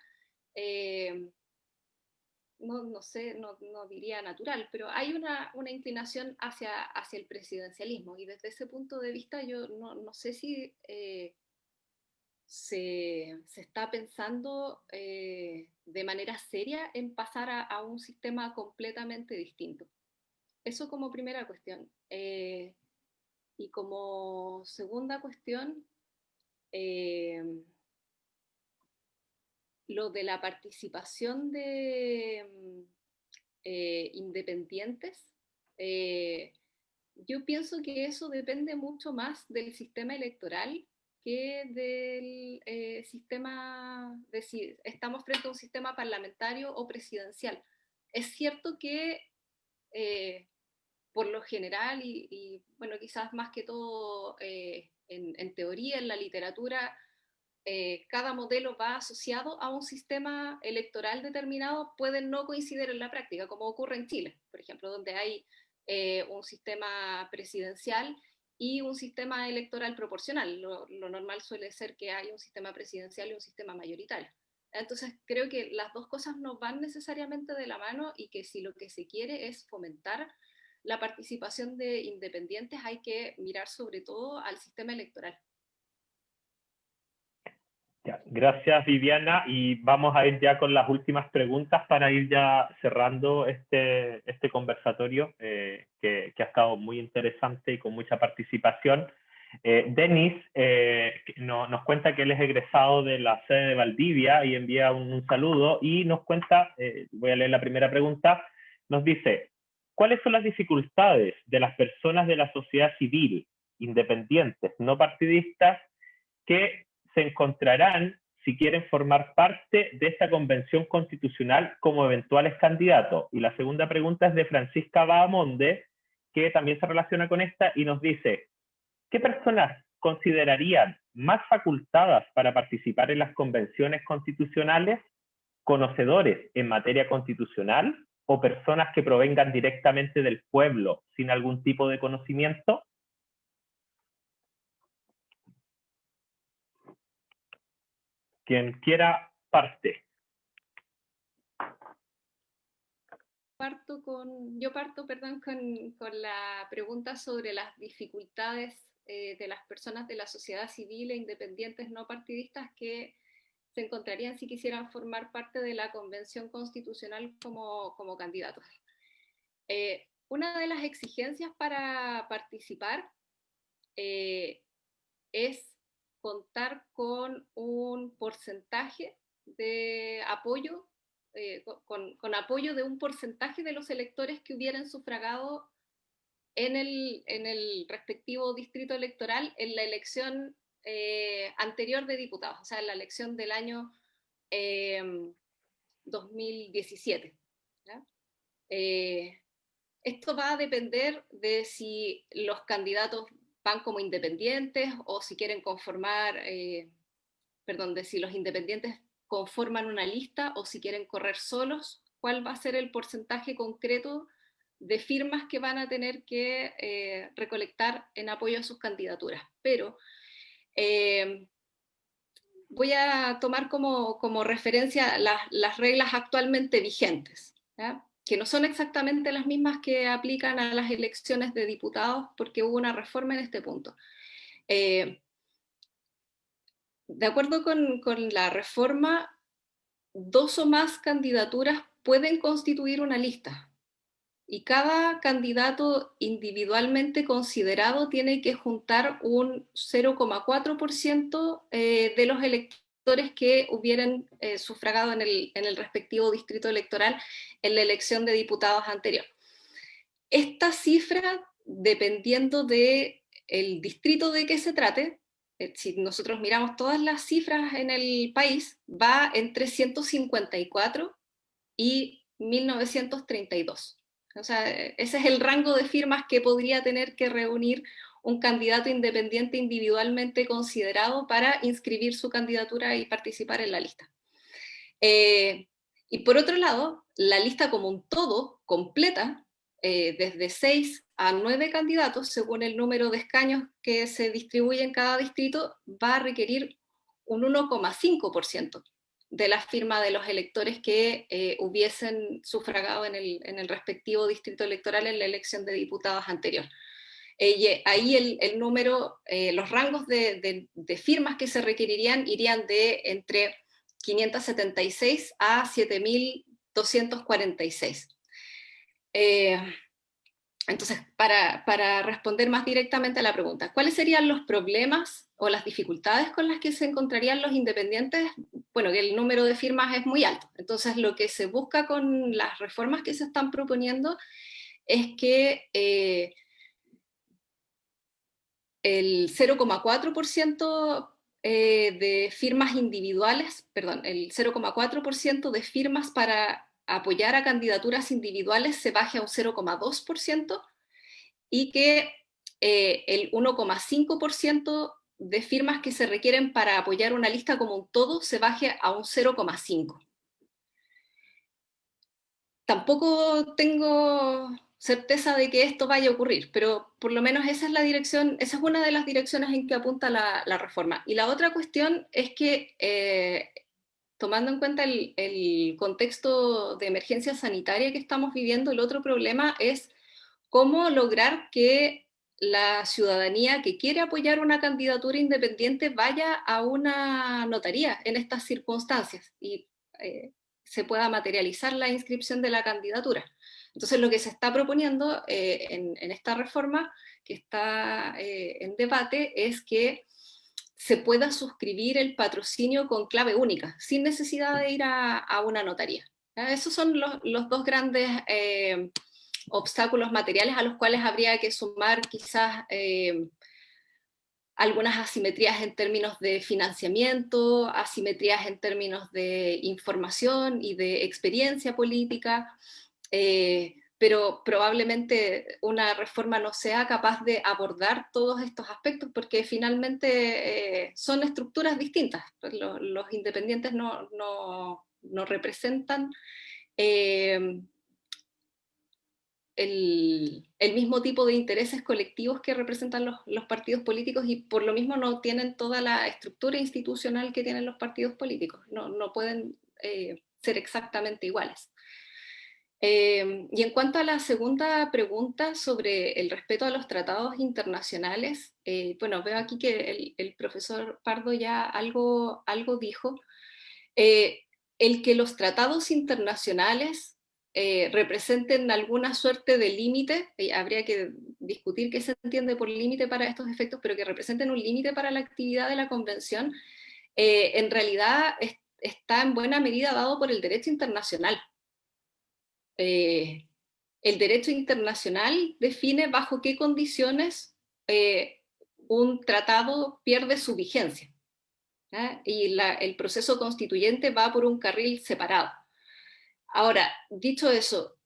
no sé, no diría natural, pero hay una inclinación hacia el presidencialismo, y desde ese punto de vista yo no sé si se está pensando de manera seria en pasar a un sistema completamente distinto. Eso como primera cuestión. Y como segunda cuestión, lo de la participación de independientes, yo pienso que eso depende mucho más del sistema electoral que del sistema, de si estamos frente a un sistema parlamentario o presidencial. Es cierto que por lo general, y bueno, quizás más que todo en teoría, en la literatura, cada modelo va asociado a un sistema electoral determinado, pueden no coincidir en la práctica, como ocurre en Chile, por ejemplo, donde hay un sistema presidencial y un sistema electoral proporcional. Lo normal suele ser que haya un sistema presidencial y un sistema mayoritario. Entonces, creo que las dos cosas no van necesariamente de la mano, y que si lo que se quiere es fomentar la participación de independientes, hay que mirar sobre todo al sistema electoral. Ya, gracias, Viviana, y vamos a ir ya con las últimas preguntas para ir ya cerrando este conversatorio que ha estado muy interesante y con mucha participación. Denis nos cuenta que él es egresado de la sede de Valdivia y envía un saludo, y nos cuenta, voy a leer la primera pregunta, nos dice: ¿cuáles son las dificultades de las personas de la sociedad civil, independientes, no partidistas, que se encontrarán si quieren formar parte de esta convención constitucional como eventuales candidatos? Y la segunda pregunta es de Francisca Bahamonde, que también se relaciona con esta, y nos dice: ¿qué personas considerarían más facultadas para participar en las convenciones constitucionales? ¿Conocedores en materia constitucional o personas que provengan directamente del pueblo sin algún tipo de conocimiento? Quien quiera parte. Yo parto, perdón, con la pregunta sobre las dificultades de las personas de la sociedad civil e independientes no partidistas que se encontrarían si quisieran formar parte de la Convención Constitucional como candidatos. una de las exigencias para participar es contar con un porcentaje de apoyo, con apoyo de un porcentaje de los electores que hubieran sufragado en el respectivo distrito electoral en la elección anterior de diputados, o sea, en la elección del año 2017. ¿Ya? Esto va a depender de si los candidatos van como independientes o si quieren conformar, de si los independientes conforman una lista o si quieren correr solos, cuál va a ser el porcentaje concreto de firmas que van a tener que recolectar en apoyo a sus candidaturas. Pero voy a tomar como referencia las reglas actualmente vigentes, ¿ya? Que no son exactamente las mismas que aplican a las elecciones de diputados porque hubo una reforma en este punto. De acuerdo con la reforma, 2 o más candidaturas pueden constituir una lista y cada candidato individualmente considerado tiene que juntar un 0,4% de los electores que hubieran sufragado en el respectivo distrito electoral en la elección de diputados anterior. Esta cifra, dependiendo del distrito de que se trate, si nosotros miramos todas las cifras en el país, va entre 154 y 1932. O sea, ese es el rango de firmas que podría tener que reunir un candidato independiente individualmente considerado para inscribir su candidatura y participar en la lista. Y por otro lado, la lista como un todo, completa, desde 6 a 9 candidatos, según el número de escaños que se distribuye en cada distrito, va a requerir un 1,5% de la firma de los electores que hubiesen sufragado en el respectivo distrito electoral en la elección de diputados anterior. Ahí el número, los rangos de firmas que se requerirían irían de entre 576 a 7.246. Entonces, para responder más directamente a la pregunta, ¿cuáles serían los problemas o las dificultades con las que se encontrarían los independientes? Bueno, que el número de firmas es muy alto. Entonces, lo que se busca con las reformas que se están proponiendo es que el 0,4% de firmas individuales, el 0,4% de firmas para apoyar a candidaturas individuales se baje a un 0,2% y que el 1,5% de firmas que se requieren para apoyar una lista como un todo se baje a un 0,5%. Tampoco tengo certeza de que esto vaya a ocurrir, pero por lo menos esa es la dirección, esa es una de las direcciones en que apunta la reforma. Y la otra cuestión es que, tomando en cuenta el contexto de emergencia sanitaria que estamos viviendo, el otro problema es cómo lograr que la ciudadanía que quiere apoyar una candidatura independiente vaya a una notaría en estas circunstancias y se pueda materializar la inscripción de la candidatura. Entonces, lo que se está proponiendo en esta reforma que está en debate es que se pueda suscribir el patrocinio con clave única, sin necesidad de ir a una notaría. Esos son los dos grandes obstáculos materiales a los cuales habría que sumar quizás algunas asimetrías en términos de financiamiento, asimetrías en términos de información y de experiencia política, pero probablemente una reforma no sea capaz de abordar todos estos aspectos porque finalmente son estructuras distintas. Los independientes no representan el mismo tipo de intereses colectivos que representan los partidos políticos y por lo mismo no tienen toda la estructura institucional que tienen los partidos políticos, no pueden ser exactamente iguales. Y en cuanto a la segunda pregunta sobre el respeto a los tratados internacionales, bueno, veo aquí que el profesor Pardo ya algo dijo. El que los tratados internacionales representen alguna suerte de límite, habría que discutir qué se entiende por límite para estos efectos, pero que representen un límite para la actividad de la convención, en realidad está en buena medida dado por el derecho internacional. El derecho internacional define bajo qué condiciones un tratado pierde su vigencia, y el proceso constituyente va por un carril separado. Ahora, dicho eso,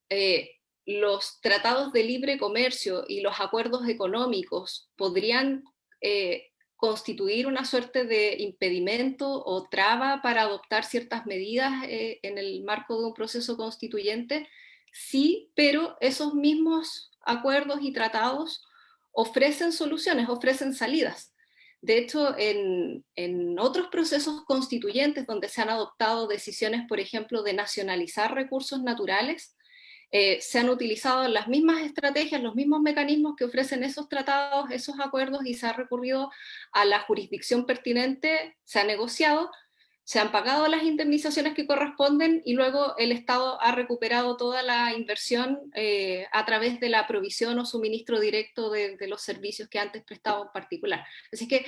los tratados de libre comercio y los acuerdos económicos podrían constituir una suerte de impedimento o traba para adoptar ciertas medidas en el marco de un proceso constituyente. Sí, pero esos mismos acuerdos y tratados ofrecen soluciones, ofrecen salidas. De hecho, en otros procesos constituyentes donde se han adoptado decisiones, por ejemplo, de nacionalizar recursos naturales, se han utilizado las mismas estrategias, los mismos mecanismos que ofrecen esos tratados, esos acuerdos, y se ha recurrido a la jurisdicción pertinente, se ha negociado, se han pagado las indemnizaciones que corresponden y luego el Estado ha recuperado toda la inversión a través de la provisión o suministro directo de los servicios que antes prestaba en particular. Así que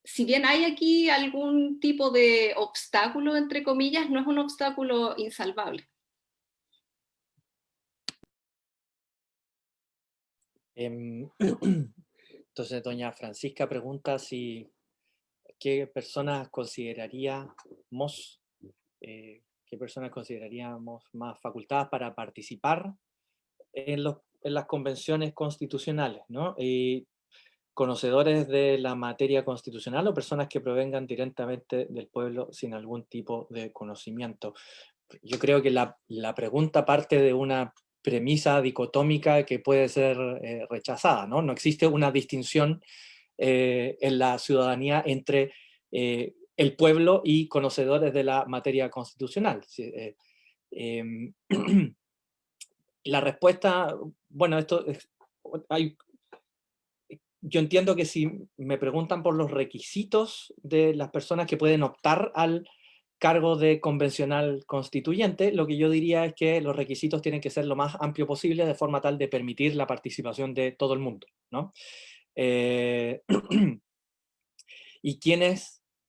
si bien hay aquí algún tipo de obstáculo, entre comillas, no es un obstáculo insalvable. Entonces, doña Francisca pregunta si qué personas consideraríamos más facultadas para participar en las convenciones constitucionales, ¿no? Y conocedores de la materia constitucional o personas que provengan directamente del pueblo sin algún tipo de conocimiento. Yo creo que la pregunta parte de una premisa dicotómica que puede ser rechazada, ¿no? No existe una distinción en la ciudadanía entre el pueblo y conocedores de la materia constitucional. La respuesta, bueno, yo entiendo que si me preguntan por los requisitos de las personas que pueden optar al cargo de convencional constituyente, lo que yo diría es que los requisitos tienen que ser lo más amplio posible de forma tal de permitir la participación de todo el mundo, ¿no? Y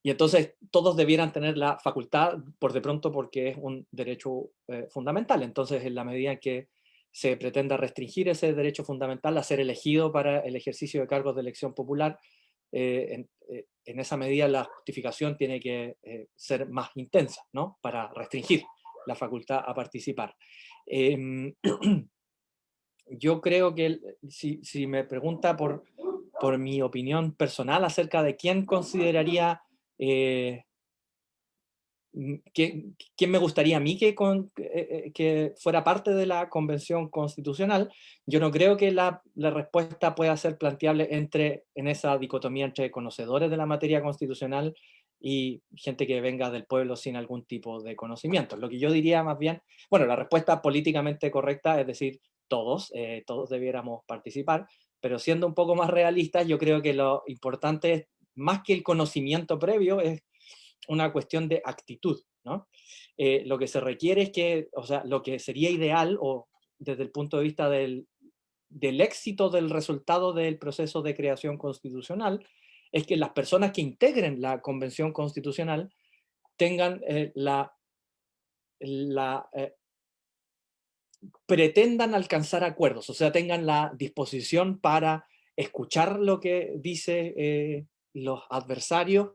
entonces todos debieran tener la facultad, por de pronto, porque es un derecho fundamental. Entonces, en la medida en que se pretenda restringir ese derecho fundamental a ser elegido para el ejercicio de cargos de elección popular, en esa medida la justificación tiene que ser más intensa, ¿no? Para restringir la facultad a participar. Yo creo que si me pregunta por mi opinión personal acerca de quién consideraría, quién me gustaría a mí que fuera parte de la Convención Constitucional, yo no creo que la respuesta pueda ser planteable en esa dicotomía entre conocedores de la materia constitucional y gente que venga del pueblo sin algún tipo de conocimiento. Lo que yo diría más bien, bueno, la respuesta políticamente correcta es decir, todos debiéramos participar, pero siendo un poco más realistas, yo creo que lo importante es, más que el conocimiento previo, es una cuestión de actitud, ¿no? Lo que se requiere es que, o sea, lo que sería ideal, o desde el punto de vista del éxito del resultado del proceso de creación constitucional, es que las personas que integren la Convención Constitucional tengan pretendan alcanzar acuerdos, o sea, tengan la disposición para escuchar lo que dice los adversarios,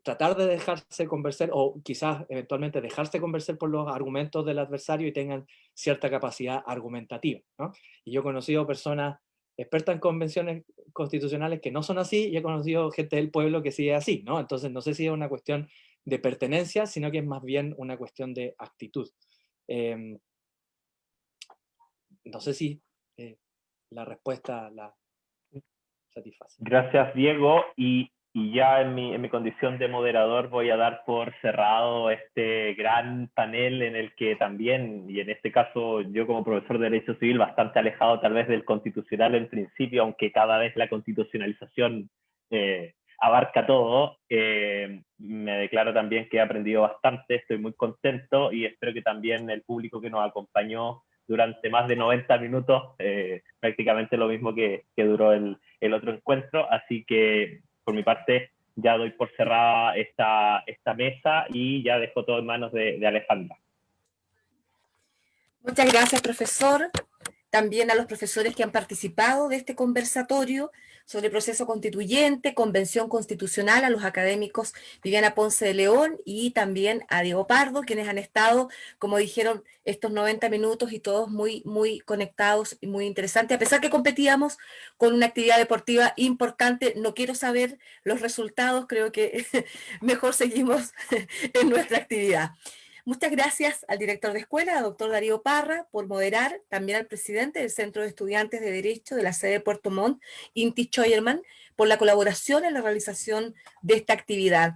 tratar de dejarse convencer, o quizás eventualmente dejarse convencer por los argumentos del adversario y tengan cierta capacidad argumentativa, ¿no? Y yo he conocido personas expertas en convenciones constitucionales que no son así, y he conocido gente del pueblo que sí es así, ¿no? Entonces no sé si es una cuestión de pertenencia, sino que es más bien una cuestión de actitud. No sé si la respuesta la satisface. Gracias, Diego. Y ya en mi condición de moderador voy a dar por cerrado este gran panel en el que también, y en este caso yo como profesor de Derecho Civil, bastante alejado tal vez del constitucional en principio, aunque cada vez la constitucionalización abarca todo. Me declaro también que he aprendido bastante, estoy muy contento y espero que también el público que nos acompañó durante más de 90 minutos, prácticamente lo mismo que duró el otro encuentro. Así que por mi parte ya doy por cerrada esta mesa y ya dejo todo en manos de Alejandra. Muchas gracias, profesor. También a los profesores que han participado de este conversatorio sobre el proceso constituyente, convención constitucional, a los académicos Viviana Ponce de León y también a Diego Pardo, quienes han estado, como dijeron, estos 90 minutos y todos muy, muy conectados y muy interesantes. A pesar que competíamos con una actividad deportiva importante, no quiero saber los resultados, creo que mejor seguimos en nuestra actividad. Muchas gracias al director de escuela, doctor Darío Parra, por moderar, también al presidente del Centro de Estudiantes de Derecho de la sede de Puerto Montt, Inti Scheuermann, por la colaboración en la realización de esta actividad.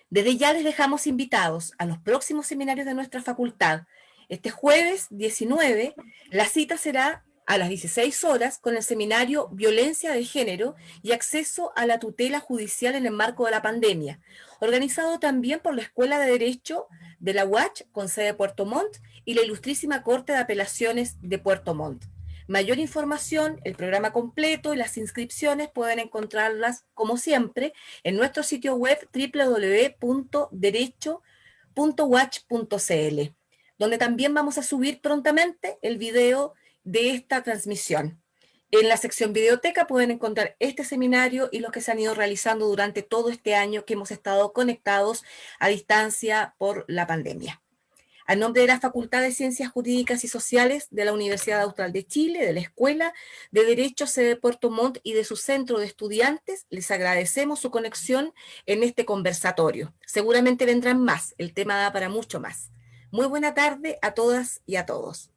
Desde ya les dejamos invitados a los próximos seminarios de nuestra facultad. Este jueves 19, la cita será a las 16 horas con el seminario Violencia de Género y Acceso a la Tutela Judicial en el marco de la pandemia, organizado también por la Escuela de Derecho de la UACH con sede de Puerto Montt y la Ilustrísima Corte de Apelaciones de Puerto Montt. Mayor información, el programa completo y las inscripciones pueden encontrarlas, como siempre, en nuestro sitio web www.derecho.watch.cl, donde también vamos a subir prontamente el video de esta transmisión. En la sección videoteca pueden encontrar este seminario y los que se han ido realizando durante todo este año que hemos estado conectados a distancia por la pandemia. A nombre de la Facultad de Ciencias Jurídicas y Sociales de la Universidad Austral de Chile, de la Escuela de Derecho sede de Puerto Montt y de su centro de estudiantes, les agradecemos su conexión en este conversatorio. Seguramente vendrán más, el tema da para mucho más. Muy buena tarde a todas y a todos.